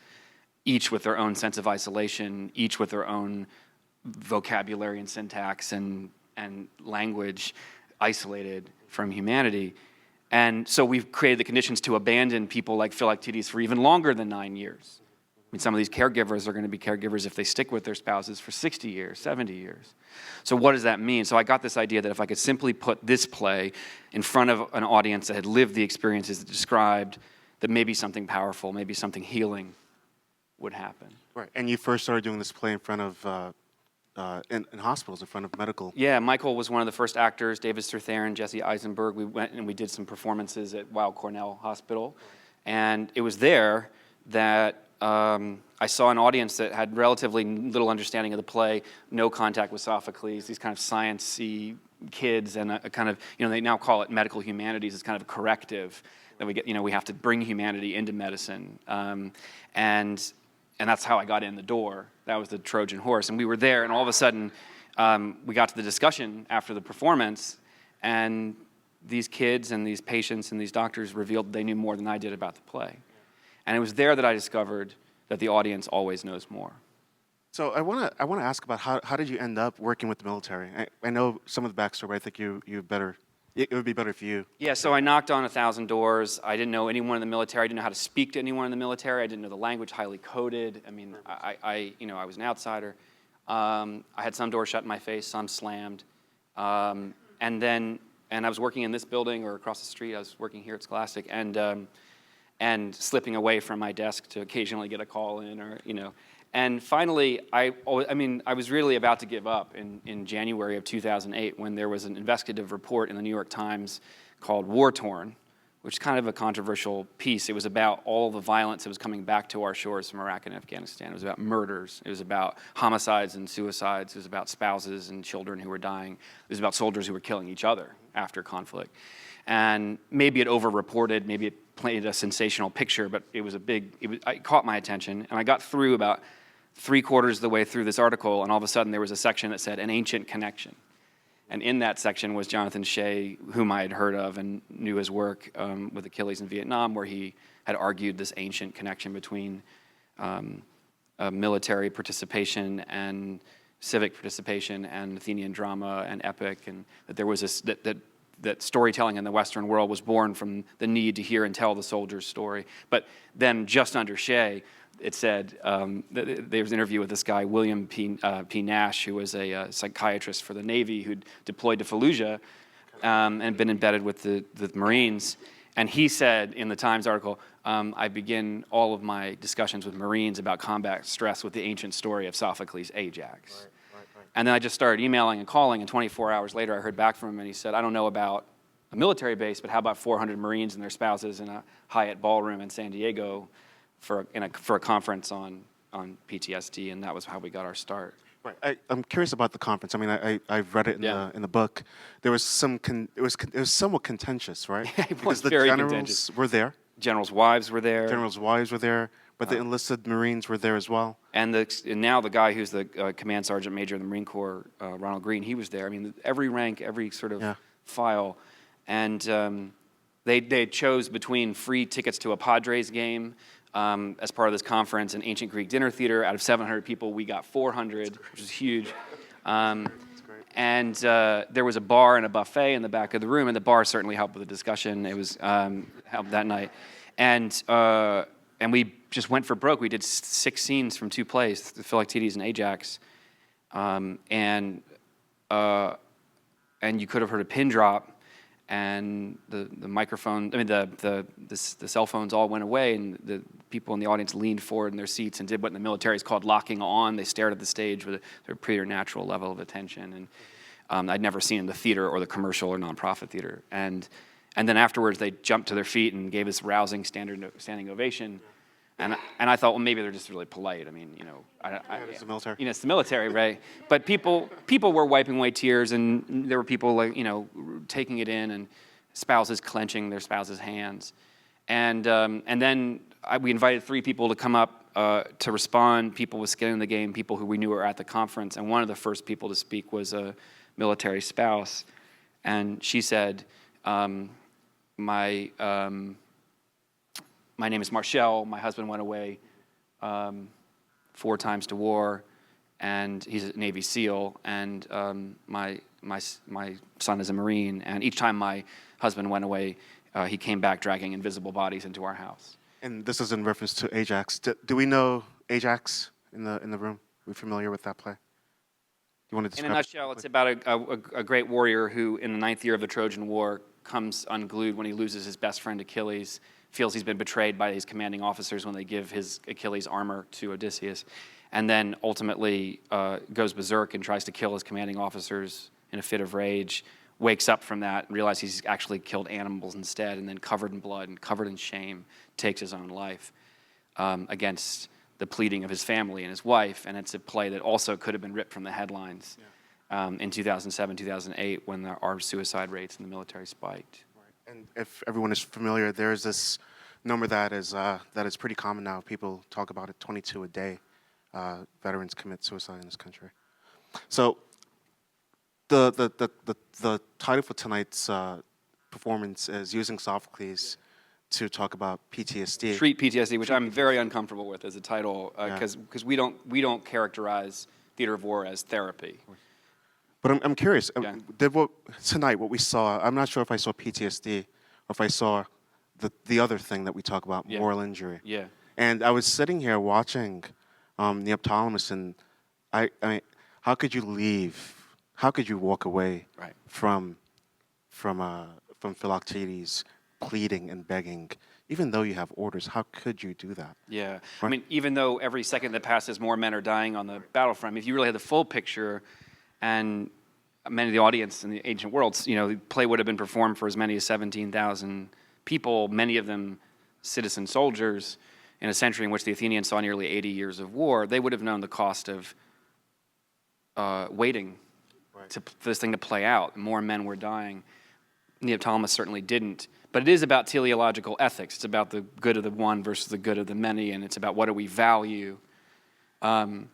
each with their own sense of isolation, each with their own vocabulary and syntax and language, isolated from humanity. And so we've created the conditions to abandon people like Philoctetes for even longer than 9 years. I mean, some of these caregivers are going to be caregivers if they stick with their spouses for 60 years, 70 years. So what does that mean? So I got this idea that if I could simply put this play in front of an audience that had lived the experiences it described, that maybe something powerful, maybe something healing would happen. Right. And you first started doing this play in front of, in hospitals, in front of medical. Yeah, Michael was one of the first actors, David Strathairn, Jesse Eisenberg. We went and we did some performances at Weill Cornell Hospital. And it was there that I saw an audience that had relatively little understanding of the play, no contact with Sophocles, these kind of science-y kids, and a kind of, they now call it medical humanities. It's kind of a corrective that we get, we have to bring humanity into medicine. And that's how I got in the door. That was the Trojan horse. And we were there, and all of a sudden, we got to the discussion after the performance, and these kids and these patients and these doctors revealed they knew more than I did about the play. And it was there that I discovered that the audience always knows more. So I want to ask about how did you end up working with the military? I know some of the backstory, but I think it would be better for you. Yeah, so I knocked on 1,000 doors. I didn't know anyone in the military. I didn't know how to speak to anyone in the military. I didn't know the language, highly coded. I mean, I was an outsider. I had some doors shut in my face, some slammed. And I was working in this building or across the street. I was working here at Scholastic, and slipping away from my desk to occasionally get a call in, And finally, I was really about to give up in January of 2008 when there was an investigative report in the New York Times called War Torn, which is kind of a controversial piece. It was about all the violence that was coming back to our shores from Iraq and Afghanistan. It was about murders. It was about homicides and suicides. It was about spouses and children who were dying. It was about soldiers who were killing each other after conflict. And maybe it over-reported, maybe it painted a sensational picture, but it caught my attention. And I got through about 3/4 of the way through this article, and all of a sudden there was a section that said, an ancient connection. And in that section was Jonathan Shea, whom I had heard of and knew his work with Achilles in Vietnam, where he had argued this ancient connection between military participation and civic participation and Athenian drama and epic, and that there was that storytelling in the Western world was born from the need to hear and tell the soldier's story. But then just under Shea, it said, there was an interview with this guy, William P. Nash, who was a psychiatrist for the Navy who'd deployed to Fallujah and been embedded with the Marines. And he said in the Times article, I begin all of my discussions with Marines about combat stress with the ancient story of Sophocles' Ajax. Right. And then I just started emailing and calling, and 24 hours later I heard back from him, and he said, I don't know about a military base, but how about 400 Marines and their spouses in a Hyatt ballroom in San Diego for a conference on PTSD, and that was how we got our start. Right. I'm curious about the conference. I mean, I've read it in the book. There was it was somewhat contentious, right? It Because was the very generals contentious. were there. Generals' wives were there. Generals' wives were there, but the enlisted Marines were there as well. And now the guy who's the command sergeant major of the Marine Corps, Ronald Green, he was there. I mean, every rank, every sort of file. And they chose between free tickets to a Padres game as part of this conference in Ancient Greek Dinner Theater. Out of 700 people, we got 400, which is huge. And there was a bar and a buffet in the back of the room, and the bar certainly helped with the discussion. It was helped that night. And we just went for broke. We did 6 scenes from 2 plays, the Philoctetes and Ajax. And you could have heard a pin drop, and the microphone, I mean, the cell phones all went away, and the people in the audience leaned forward in their seats and did what in the military is called locking on. They stared at the stage with a preternatural level of attention. And I'd never seen in the theater or the commercial or nonprofit theater. And then afterwards, they jumped to their feet and gave us rousing standing ovation. And I thought, well, maybe they're just really polite. I mean, It's the military. it's the military, right? But people were wiping away tears, and there were people taking it in, and spouses clenching their spouses' hands. And then we invited 3 people to come up to respond. People with skin in the game, people who we knew were at the conference. And one of the first people to speak was a military spouse, and she said, My name is Marshall. My husband went away 4 times to war, and he's a Navy SEAL. And my son is a Marine. And each time my husband went away, he came back dragging invisible bodies into our house. And this is in reference to Ajax. Do we know Ajax in the room? Are we familiar with that play? You want to describe In a nutshell, it's about a great warrior who, in the 9th year of the Trojan War, comes unglued when he loses his best friend Achilles, feels he's been betrayed by his commanding officers when they give his Achilles armor to Odysseus, and then ultimately goes berserk and tries to kill his commanding officers in a fit of rage, wakes up from that and realizes he's actually killed animals instead, and then covered in blood and covered in shame, takes his own life against the pleading of his family and his wife. And it's a play that also could have been ripped from the headlines in 2007, 2008, when the armed suicide rates in the military spiked. And if everyone is familiar, there is this number that is pretty common now. People talk about it, 22 a day. Veterans commit suicide in this country. So the title for tonight's performance is using Sophocles to talk about PTSD. Treat PTSD, which I'm very uncomfortable with as a title, because we don't characterize theater of war as therapy. But I'm curious. Tonight, what we saw, I'm not sure if I saw PTSD or if I saw the other thing that we talk about, moral injury. Yeah. And I was sitting here watching Neoptolemus, and I mean, how could you leave? How could you walk away from Philoctetes pleading and begging, even though you have orders? How could you do that? Yeah. Right? I mean, even though every second that passes, more men are dying on the battlefront. If you really had the full picture, and many of the audience in the ancient worlds, the play would have been performed for as many as 17,000 people, many of them citizen soldiers, in a century in which the Athenians saw nearly 80 years of war. They would have known the cost of waiting for this thing to play out. More men were dying. Neoptolemus certainly didn't. But it is about teleological ethics. It's about the good of the one versus the good of the many, and it's about what do we value. And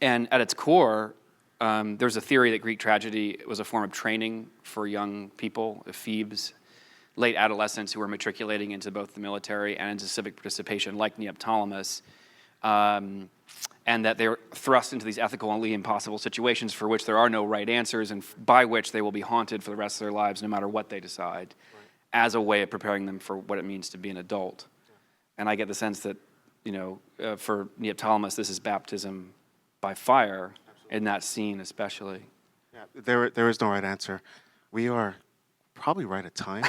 at its core, there's a theory that Greek tragedy was a form of training for young people, ephebes, late adolescents who were matriculating into both the military and into civic participation, like Neoptolemus, and that they're thrust into these ethically impossible situations for which there are no right answers, and by which they will be haunted for the rest of their lives, no matter what they decide, as a way of preparing them for what it means to be an adult. And I get the sense that, for Neoptolemus, this is baptism by fire. In that scene, especially. Yeah, there is no right answer. We are probably right at time.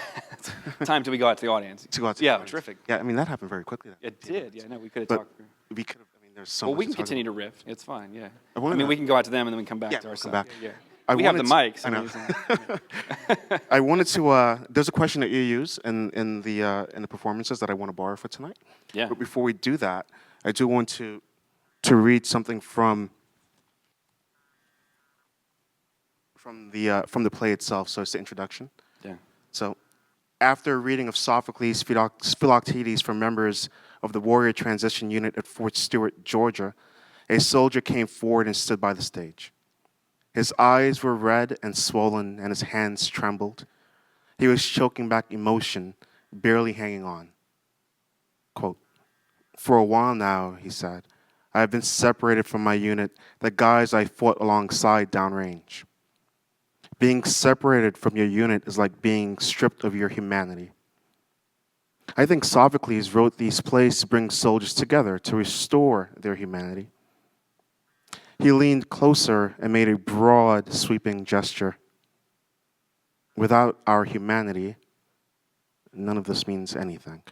Time till we go out to the audience. To go out to the audience. Terrific. Yeah, I mean, that happened very quickly. It did. Yeah, no, we could have But talked. we could have. I mean, there's so Well, much we can to talk continue about. to riff. It's fine. Yeah. I We can go out to them and then we can come back to we'll ourselves. come back. Yeah. We have the mics. I know. I wanted to. There's a question that you use in the performances that I want to borrow for tonight. Yeah. But before we do that, I do want to read something from from the play itself. So it's the introduction. Yeah. So, after a reading of Sophocles' Philoctetes from members of the Warrior Transition Unit at Fort Stewart, Georgia, a soldier came forward and stood by the stage. His eyes were red and swollen, and his hands trembled. He was choking back emotion, barely hanging on. Quote, "For a while now," he said, "I have been separated from my unit, the guys I fought alongside downrange. Being separated from your unit is like being stripped of your humanity. I think Sophocles wrote these plays to bring soldiers together, to restore their humanity." He leaned closer and made a broad, sweeping gesture. "Without our humanity, none of this means anything."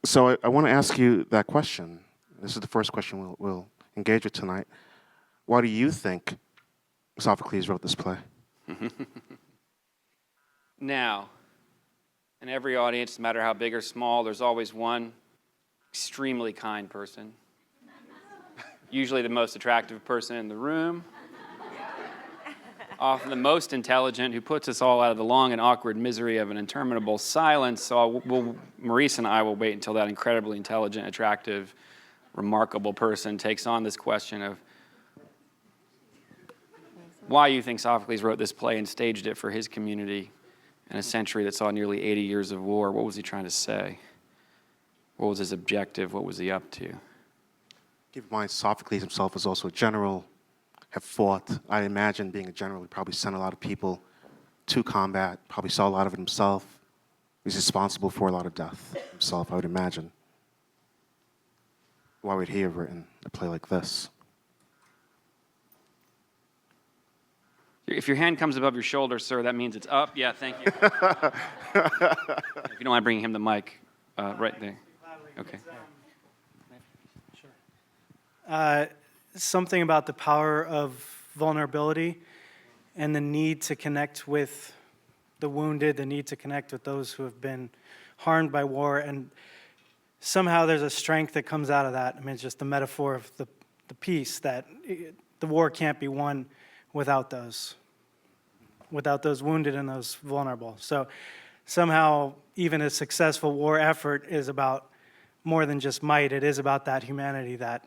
So I want to ask you that question. This is the first question we'll engage with tonight. Why do you think Sophocles wrote this play? Now, in every audience, no matter how big or small, there's always one extremely kind person. Usually the most attractive person in the room. Often the most intelligent, who puts us all out of the long and awkward misery of an interminable silence. So Maurice and I will wait until that incredibly intelligent, attractive, remarkable person takes on this question of why you think Sophocles wrote this play and staged it for his community in a century that saw nearly 80 years of war. What was he trying to say? What was his objective? What was he up to? Keep in mind, Sophocles himself was also a general, have fought. I imagine being a general, he probably sent a lot of people to combat, probably saw a lot of it himself. He's responsible for a lot of death himself, I would imagine. Why would he have written a play like this? If your hand comes above your shoulder, sir, that means it's up. Yeah, thank you. If you don't mind bringing him the mic, right there. Okay. Something about the power of vulnerability and the need to connect with the wounded, the need to connect with those who have been harmed by war. And somehow there's a strength that comes out of that. I mean, it's just the metaphor of the peace that the war can't be won without those wounded and those vulnerable. So somehow even a successful war effort is about more than just might. It is about that humanity that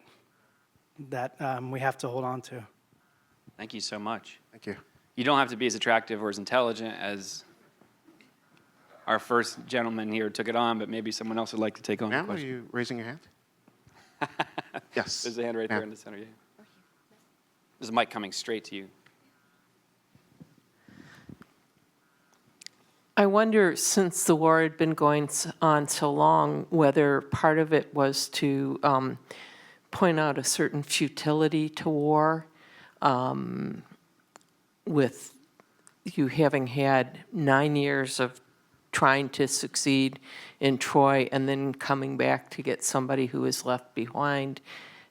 we have to hold on to. Thank you so much. Thank you. You don't have to be as attractive or as intelligent as our first gentleman here took it on, but maybe someone else would like to take on the Ma'am, are question. you raising your hand? Yes. There's a hand right there in the center, yeah. There's a mic coming straight to you. I wonder, since the war had been going on so long, whether part of it was to point out a certain futility to war, with you having had 9 years of trying to succeed in Troy and then coming back to get somebody who was left behind.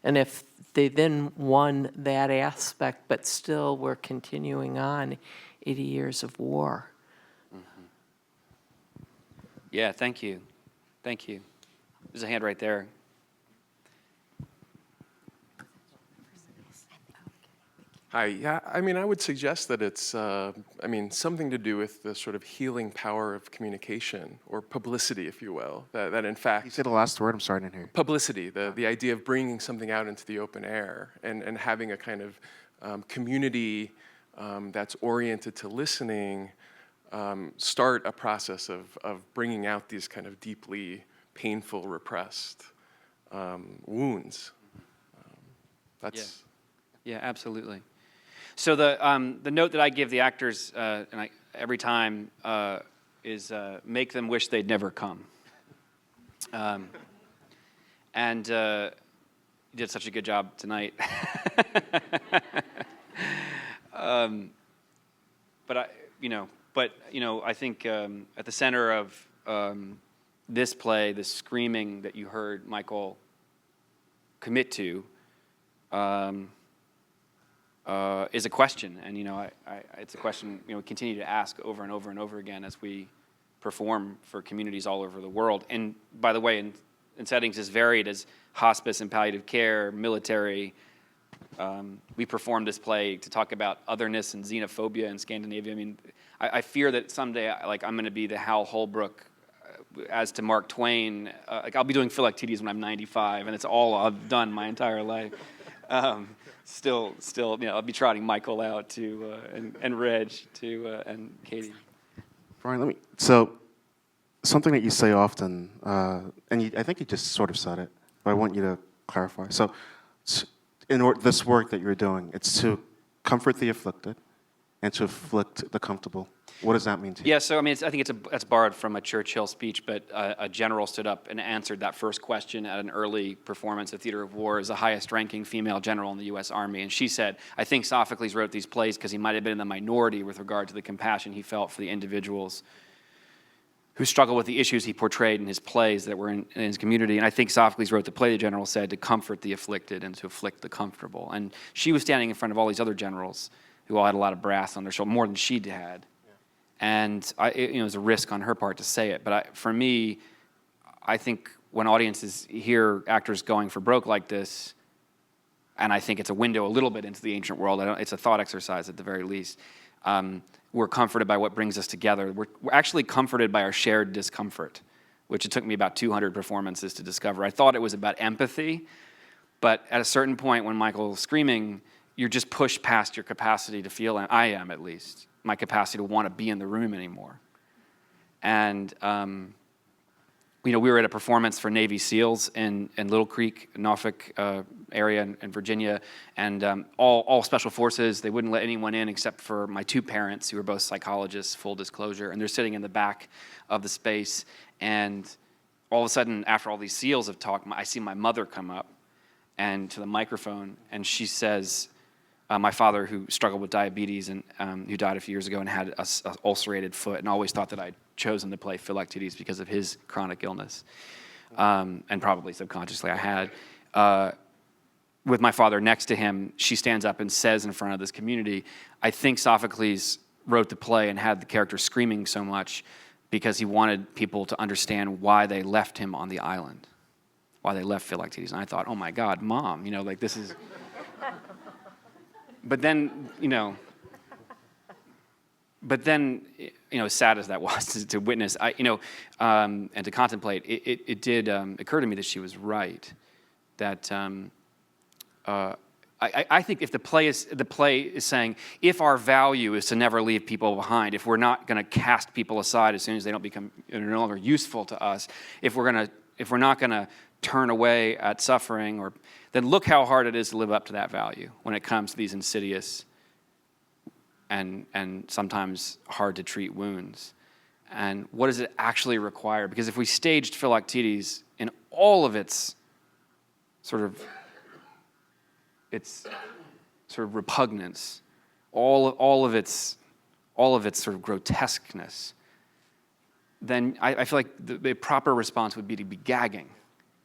And if they then won that aspect, but still were continuing on 80 years of war. Yeah, thank you. Thank you. There's a hand right there. Hi, yeah, I mean, I would suggest that it's, something to do with the sort of healing power of communication, or publicity, if you will, that in fact... You said the last word, I'm sorry, I didn't hear you. Publicity, the idea of bringing something out into the open air and having a kind of community that's oriented to listening, start a process of bringing out these kind of deeply painful, repressed wounds. That's... Yeah, absolutely. So the note that I give the actors every time is make them wish they'd never come. And you did such a good job tonight. But I think at the center of this play, the screaming that you heard Michael commit to, is a question, and it's a question we continue to ask over and over and over again as we perform for communities all over the world. And by the way, in settings as varied as hospice and palliative care, military, we performed this play to talk about otherness and xenophobia in Scandinavia. I mean, I fear that someday, like, I'm going to be the Hal Holbrook as to Mark Twain. Like, I'll be doing Philoctetes when I'm 95, and it's all I've done my entire life. Still, I'll be trotting Michael out to and Reg to and Cathey. Bryan, so something that you say often, and I think you just sort of said it, but I want you to clarify. So, this work that you're doing, it's to comfort the afflicted and to afflict the comfortable. What does that mean to you? Yeah, so I mean, I think that's borrowed from a Churchill speech, but a general stood up and answered that first question at an early performance at Theater of War as the highest-ranking female general in the U.S. Army, and she said, "I think Sophocles wrote these plays because he might have been in the minority with regard to the compassion he felt for the individuals who struggle with the issues he portrayed in his plays that were in his community. And I think Sophocles wrote the play," the general said, "to comfort the afflicted and to afflict the comfortable." And she was standing in front of all these other generals who all had a lot of brass on their shoulder, more than she had. And it was a risk on her part to say it. But for me, I think when audiences hear actors going for broke like this, and I think it's a window a little bit into the ancient world, it's a thought exercise at the very least, we're comforted by what brings us together. We're actually comforted by our shared discomfort, which it took me about 200 performances to discover. I thought it was about empathy, but at a certain point when Michael's screaming, you're just pushed past your capacity to feel, and I am at least, my capacity to want to be in the room anymore. And we were at a performance for Navy SEALs in Little Creek, Norfolk area in Virginia, and all special forces. They wouldn't let anyone in except for my two parents, who were both psychologists, full disclosure, and they're sitting in the back of the space. And all of a sudden, after all these SEALs have talked, I see my mother come up and to the microphone, and she says, my father, who struggled with diabetes and who died a few years ago and had an ulcerated foot, and always thought that I'd chosen to play Philoctetes because of his chronic illness, and probably subconsciously I had. With my father next to him, she stands up and says in front of this community, "I think Sophocles wrote the play and had the character screaming so much because he wanted people to understand why they left him on the island, why they left Philoctetes." And I thought, oh my God, Mom, like this is... But then, as sad as that was to witness, and to contemplate, it did occur to me that she was right. That I think if the play is saying, if our value is to never leave people behind, if we're not going to cast people aside as soon as they they're no longer useful to us, if we're not going to turn away at suffering, then look how hard it is to live up to that value when it comes to these insidious and sometimes hard to treat wounds. And what does it actually require? Because if we staged Philoctetes in all of its sort of repugnance, all of its sort of grotesqueness, then I feel like the proper response would be to be gagging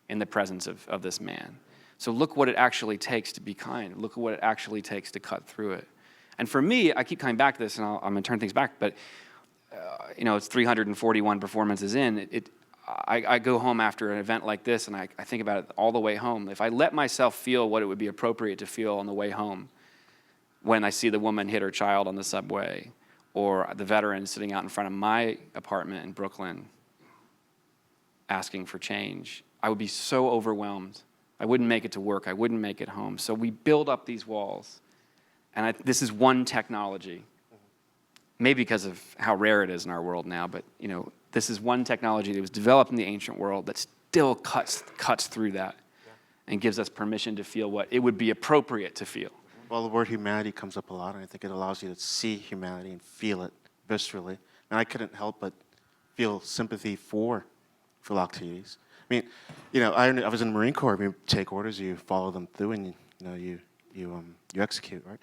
in the presence of this man. So look what it actually takes to be kind. Look at what it actually takes to cut through it. And for me, I keep coming back to this, and I'm going to turn things back, but it's 341 performances in. I go home after an event like this, and I think about it all the way home. If I let myself feel what it would be appropriate to feel on the way home, when I see the woman hit her child on the subway, or the veteran sitting out in front of my apartment in Brooklyn asking for change, I would be so overwhelmed. I wouldn't make it to work. I wouldn't make it home. So we build up these walls. And this is one technology, maybe because of how rare it is in our world now, but this is one technology that was developed in the ancient world that still cuts through that and gives us permission to feel what it would be appropriate to feel. Well, the word humanity comes up a lot, and I think it allows you to see humanity and feel it viscerally. And I couldn't help but feel sympathy for Philoctetes. I mean, I was in the Marine Corps. I mean, take orders, you follow them through, and you execute, right?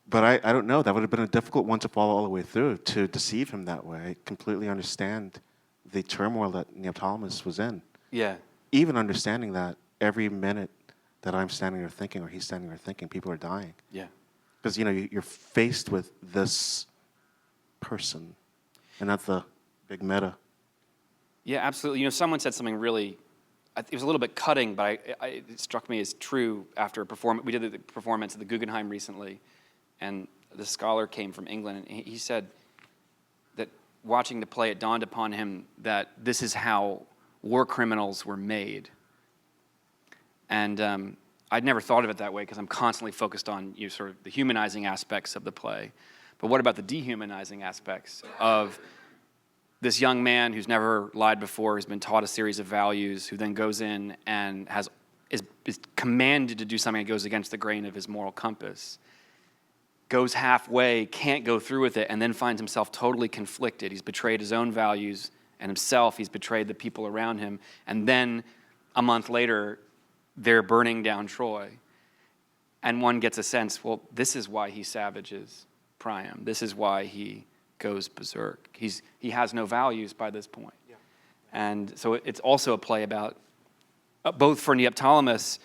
But I don't know. That would have been a difficult one to follow all the way through, to deceive him that way. I completely understand the turmoil that Neoptolemus was in. Yeah. Even understanding that every minute that I'm standing there thinking, or he's standing there thinking, people are dying. Yeah. Because, you're faced with this person, and that's the big meta. Yeah, absolutely. Someone said something really it was a little bit cutting, but it struck me as true after a performance. We did the performance at the Guggenheim recently, and the scholar came from England, and he said that watching the play, it dawned upon him that this is how war criminals were made. And I'd never thought of it that way because I'm constantly focused on sort of the humanizing aspects of the play. But what about the dehumanizing aspects of this young man who's never lied before, who's been taught a series of values, who then goes in and is commanded to do something that goes against the grain of his moral compass, goes halfway, can't go through with it, and then finds himself totally conflicted. He's betrayed his own values and himself. He's betrayed the people around him. And then a month later, they're burning down Troy. And one gets a sense, well, this is why he savages Priam. This is why he goes berserk. He has no values by this point. Yeah. And so it's also a play about, both for Neoptolemus,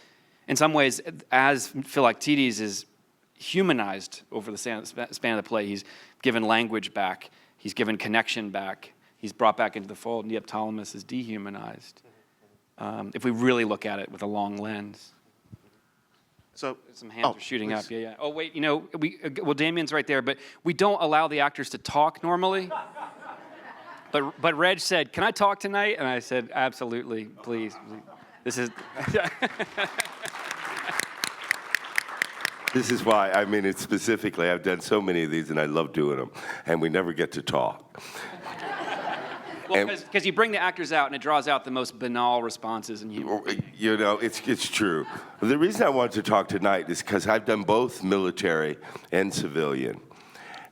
in some ways, as Philoctetes is humanized over the span of the play, he's given language back, he's given connection back, he's brought back into the fold. Neoptolemus is dehumanized. If we really look at it with a long lens. So some hands are shooting up. Yeah. Oh wait, well, Damien's right there, but we don't allow the actors to talk normally. But Reg said, "Can I talk tonight?" And I said, "Absolutely, please." This is. This is why, it's specifically, I've done so many of these and I love doing them, and we never get to talk. Well, because you bring the actors out and it draws out the most banal responses in humor. It's true. The reason I wanted to talk tonight is because I've done both military and civilian.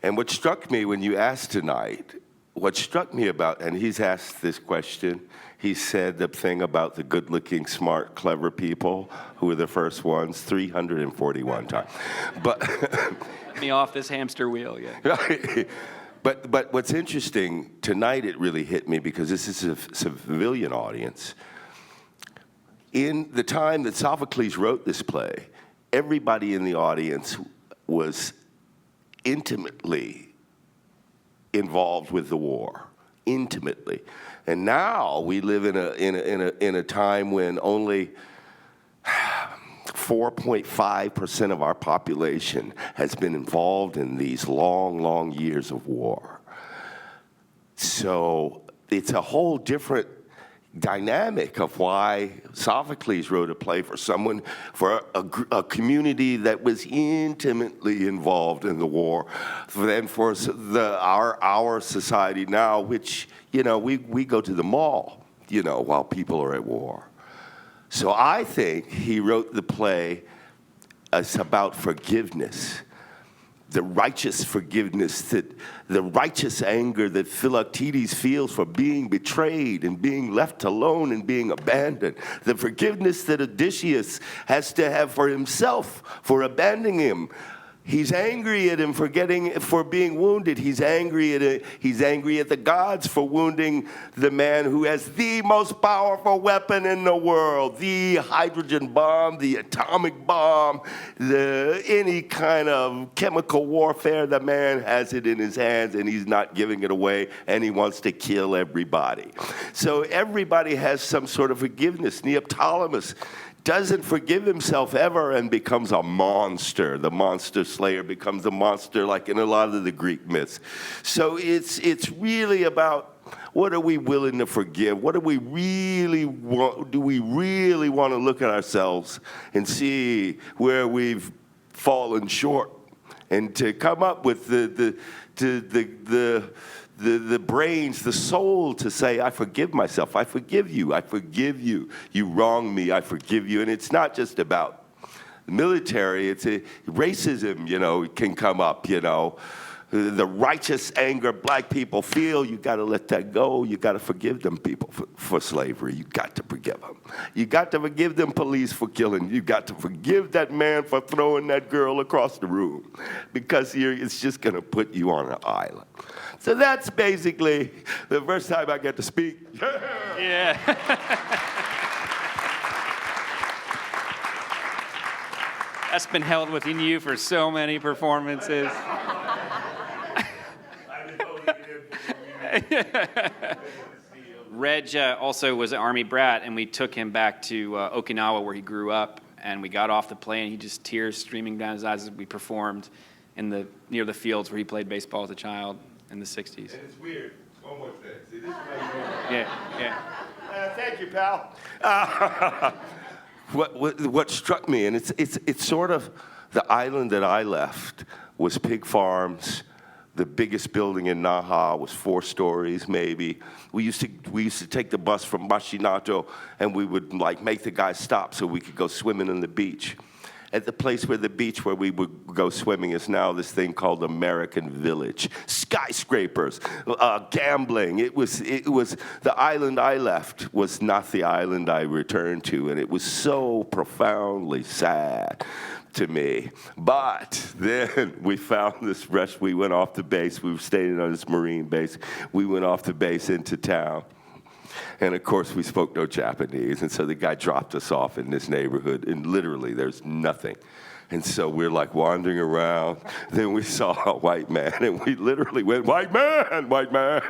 And what struck me when you asked tonight, and he's asked this question, he said the thing about the good-looking, smart, clever people who were the first ones 341 times. But Get me off this hamster wheel, yeah. But what's interesting, tonight it really hit me because this is a civilian audience. In the time that Sophocles wrote this play, everybody in the audience was intimately involved with the war, intimately. And now we live in a time when only 4.5% of our population has been involved in these long, long years of war. So it's a whole different dynamic of why Sophocles wrote a play for a community that was intimately involved in the war, than for our society now, which, we go to the mall, while people are at war. So I think he wrote the play as about forgiveness, the righteous forgiveness, the righteous anger that Philoctetes feels for being betrayed and being left alone and being abandoned, the forgiveness that Odysseus has to have for himself for abandoning him. He's angry at him for being wounded. He's angry at the gods for wounding the man who has the most powerful weapon in the world, the hydrogen bomb, the atomic bomb, any kind of chemical warfare. The man has it in his hands and he's not giving it away, and he wants to kill everybody. So everybody has some sort of forgiveness. Neoptolemus doesn't forgive himself ever and becomes a monster. The monster slayer becomes a monster like in a lot of the Greek myths. So it's really about what are we willing to forgive? What do we really want? Do we really want to look at ourselves and see where we've fallen short and to come up with the brains, the soul to say, I forgive myself, I forgive you, you wronged me, I forgive you. And it's not just about the military, it's racism, can come up, The righteous anger black people feel, you got to let that go. You got to forgive them people for slavery. You got to forgive them. You got to forgive them police for killing. You got to forgive that man for throwing that girl across the room, because it's just going to put you on an island. So that's basically the first time I get to speak. Yeah. That's been held within you for so many performances. Reg also was an Army brat, and we took him back to Okinawa where he grew up, and we got off the plane. He just tears streaming down his eyes as we performed near the fields where he played baseball as a child in the 60s. And it's weird. One more thing. See, this is Yeah. thank you, pal. What struck me, and it's sort of the island that I left was pig farms. The biggest building in Naha was 4 stories, maybe. We used to take the bus from Mashinato, and we would make the guys stop so we could go swimming in the beach. At the place where we would go swimming is now this thing called American Village. Skyscrapers, gambling. It was the island I left was not the island I returned to, and it was so profoundly sad to me. But then we found this rest. We went off the base. We were staying on this Marine base. We went off the base into town. And of course, we spoke no Japanese. And so the guy dropped us off in this neighborhood. And literally, there's nothing. And so we're wandering around. Then we saw a white man. And we literally went, "White man, white man."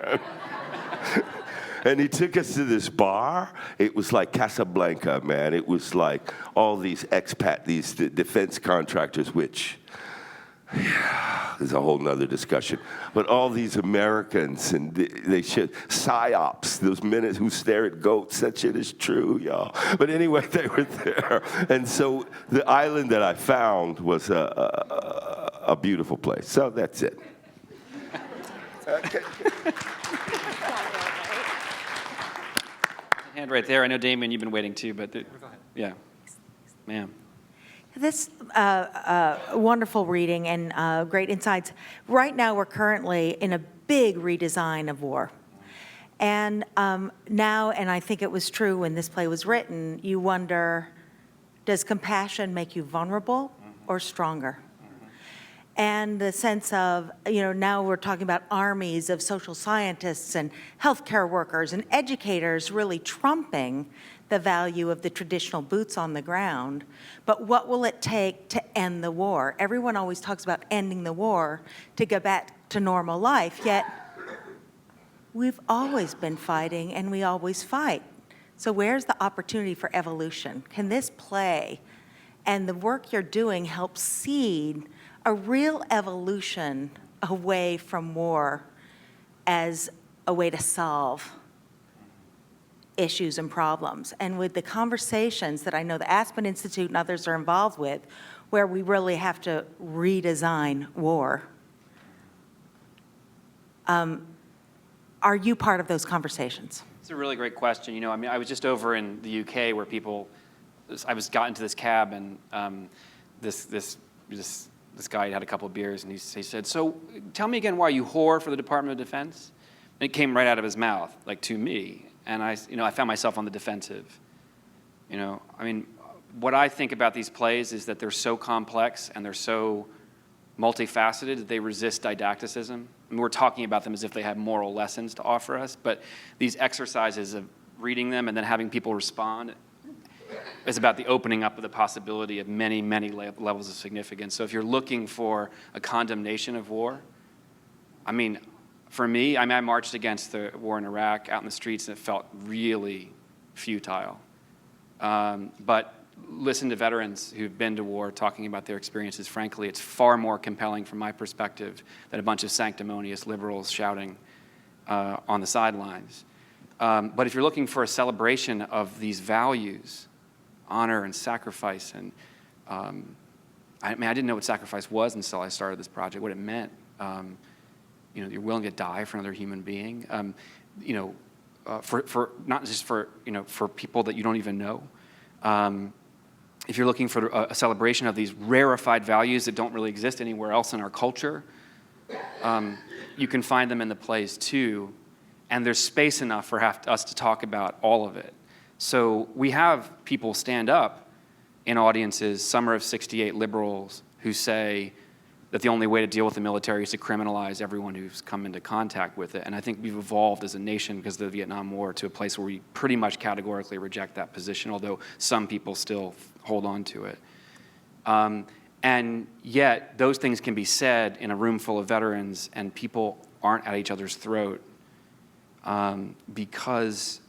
And he took us to this bar. It was like Casablanca, man. It was like all these these defense contractors, which is a whole nother discussion. But all these Americans, and they should, psyops, those men who stare at goats, that shit is true, y'all. But anyway, they were there. And so the island that I found was a beautiful place. So that's it. Okay. Hand right there. I know, Damien, you've been waiting too, but yeah, ma'am. This wonderful reading and great insights. Right now, we're currently in a big redesign of war. And now, and I think it was true when this play was written, you wonder, does compassion make you vulnerable or stronger? And the sense of, now we're talking about armies of social scientists and healthcare workers and educators really trumping the value of the traditional boots on the ground. But what will it take to end the war? Everyone always talks about ending the war to go back to normal life, yet we've always been fighting and we always fight. So where's the opportunity for evolution? Can this play and the work you're doing help seed a real evolution away from war as a way to solve issues and problems? And with the conversations that I know the Aspen Institute and others are involved with, where we really have to redesign war, are you part of those conversations? It's a really great question. I was just over in the UK where I got into this cab, and this guy had a couple of beers, and he said, "So tell me again why you whore for the Department of Defense?" And it came right out of his mouth, to me. And I found myself on the defensive. What I think about these plays is that they're so complex and they're so multifaceted that they resist didacticism. We're talking about them as if they have moral lessons to offer us, but these exercises of reading them and then having people respond is about the opening up of the possibility of many, many levels of significance. So if you're looking for a condemnation of war, for me, I marched against the war in Iraq out in the streets, and it felt really futile. But listen to veterans who've been to war talking about their experiences. Frankly, it's far more compelling from my perspective than a bunch of sanctimonious liberals shouting on the sidelines. But if you're looking for a celebration of these values, honor and sacrifice, and I didn't know what sacrifice was until I started this project, what it meant. You're willing to die for another human being, for not just for people that you don't even know. If you're looking for a celebration of these rarefied values that don't really exist anywhere else in our culture, you can find them in the plays too, and there's space enough for us to talk about all of it. So we have people stand up in audiences, Summer of '68 liberals, who say that the only way to deal with the military is to criminalize everyone who's come into contact with it. And I think we've evolved as a nation because of the Vietnam War to a place where we pretty much categorically reject that position, although some people still hold on to it. And yet, those things can be said in a room full of veterans, and people aren't at each other's throat because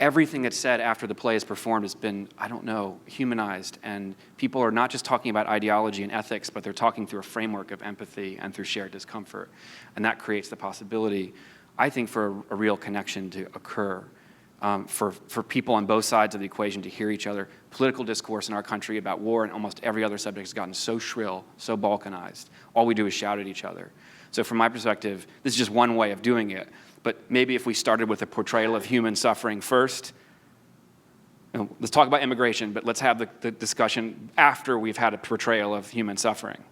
everything that's said after the play is performed has been, I don't know, humanized. And people are not just talking about ideology and ethics, but they're talking through a framework of empathy and through shared discomfort. And that creates the possibility, I think, for a real connection to occur, for people on both sides of the equation to hear each other. Political discourse in our country about war and almost every other subject has gotten so shrill, so balkanized. All we do is shout at each other. So from my perspective, this is just one way of doing it. But maybe if we started with a portrayal of human suffering first, let's talk about immigration, but let's have the discussion after we've had a portrayal of human suffering.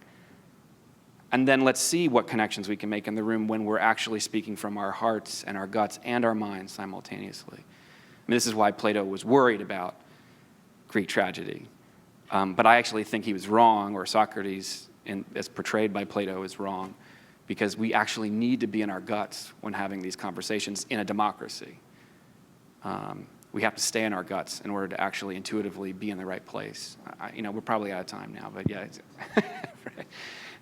And then let's see what connections we can make in the room when we're actually speaking from our hearts and our guts and our minds simultaneously. I mean, this is why Plato was worried about Greek tragedy. But I actually think he was wrong, or Socrates, as portrayed by Plato, is wrong, because we actually need to be in our guts when having these conversations in a democracy. We have to stay in our guts in order to actually intuitively be in the right place. We're probably out of time now, but yeah.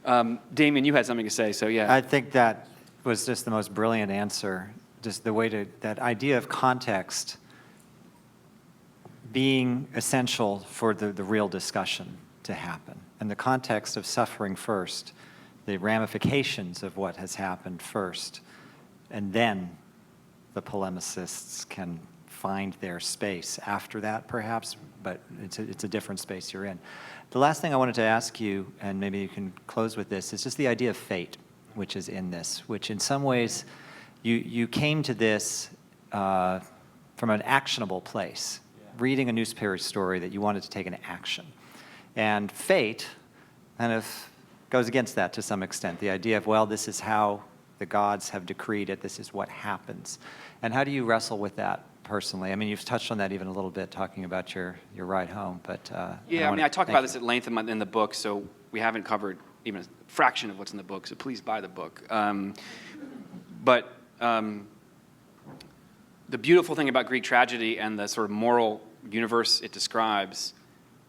Right. Damien, you had something to say, so yeah. I think that was just the most brilliant answer. Just the way that idea of context being essential for the real discussion to happen. And the context of suffering first, the ramifications of what has happened first, and then the polemicists can find their space after that, perhaps, but it's a different space you're in. The last thing I wanted to ask you, and maybe you can close with this, is just the idea of fate, which is in this, which in some ways you came to this from an actionable place, reading a newspaper story that you wanted to take an action. And fate kind of goes against that to some extent, the idea of, well, this is how the gods have decreed it, this is what happens. And how do you wrestle with that personally? I mean, you've touched on that even a little bit, talking about your ride home, but... I talk about this at length in the book, so we haven't covered even a fraction of what's in the book, so please buy the book. But the beautiful thing about Greek tragedy and the sort of moral universe it describes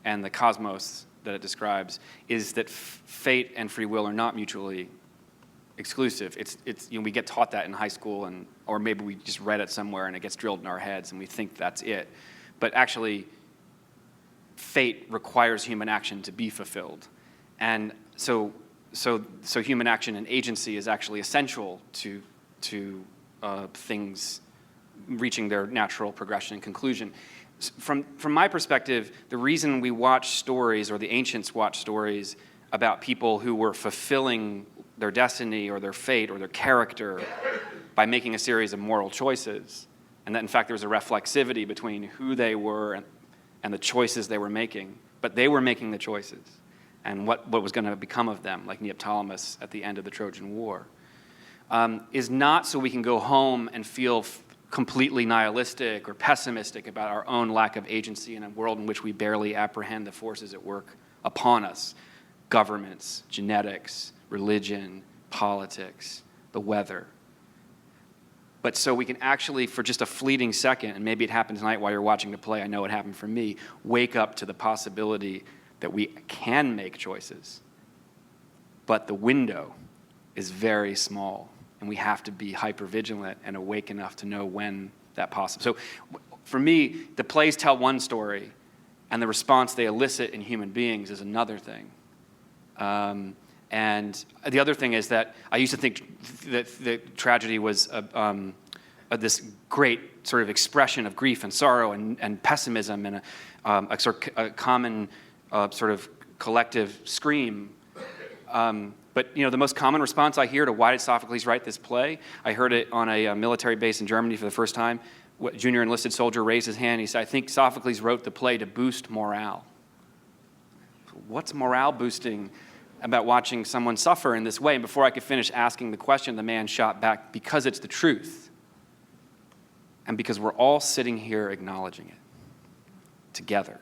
and the cosmos that it describes is that fate and free will are not mutually exclusive. We get taught that in high school, or maybe we just read it somewhere and it gets drilled in our heads and we think that's it. But actually, fate requires human action to be fulfilled. And so human action and agency is actually essential to things reaching their natural progression and conclusion. From my perspective, the reason we watch stories, or the ancients watch stories about people who were fulfilling their destiny or their fate or their character by making a series of moral choices, and that in fact there was a reflexivity between who they were and the choices they were making, but they were making the choices, and what was going to become of them, like Neoptolemus at the end of the Trojan War, is not so we can go home and feel completely nihilistic or pessimistic about our own lack of agency in a world in which we barely apprehend the forces at work upon us: governments, genetics, religion, politics, the weather. But so we can actually, for just a fleeting second, and maybe it happened tonight while you're watching the play, I know it happened for me, wake up to the possibility that we can make choices, but the window is very small. And we have to be hypervigilant and awake enough to know when that possible. So for me, the plays tell one story, and the response they elicit in human beings is another thing. And the other thing is that I used to think that the tragedy was this great sort of expression of grief and sorrow and pessimism and a common sort of collective scream. But the most common response I hear to why did Sophocles write this play, I heard it on a military base in Germany for the first time. A junior enlisted soldier raised his hand and he said, I think Sophocles wrote the play to boost morale. What's morale boosting about watching someone suffer in this way? And before I could finish asking the question, the man shot back, because it's the truth. And because we're all sitting here acknowledging it together.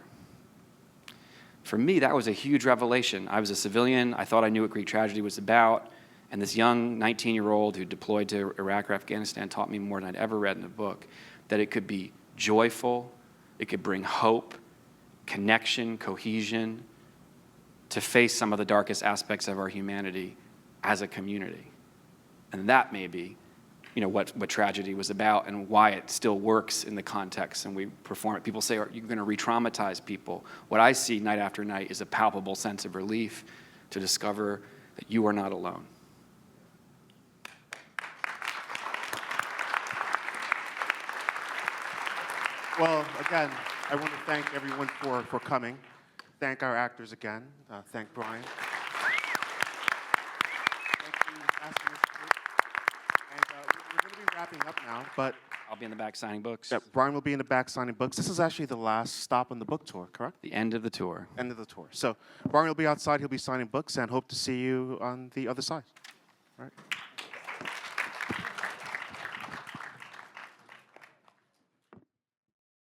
For me, that was a huge revelation. I was a civilian. I thought I knew what Greek tragedy was about. And this young 19-year-old who deployed to Iraq or Afghanistan taught me more than I'd ever read in a book, that it could be joyful, it could bring hope, connection, cohesion, to face some of the darkest aspects of our humanity as a community. And that may be what tragedy was about and why it still works in the context, and we perform it. People say, are you going to re-traumatize people? What I see night after night is a palpable sense of relief to discover that you are not alone. Well, again, I want to thank everyone for coming. Thank our actors again. Thank Bryan. Thank you, asking us to do. And we're going to be wrapping up now, but I'll be in the back signing books. yeah, Bryan will be in the back signing books. This is actually the last stop on the book tour, correct? The end of the tour. End of the tour. So Bryan will be outside. He'll be signing books, and hope to see you on the other side. All right.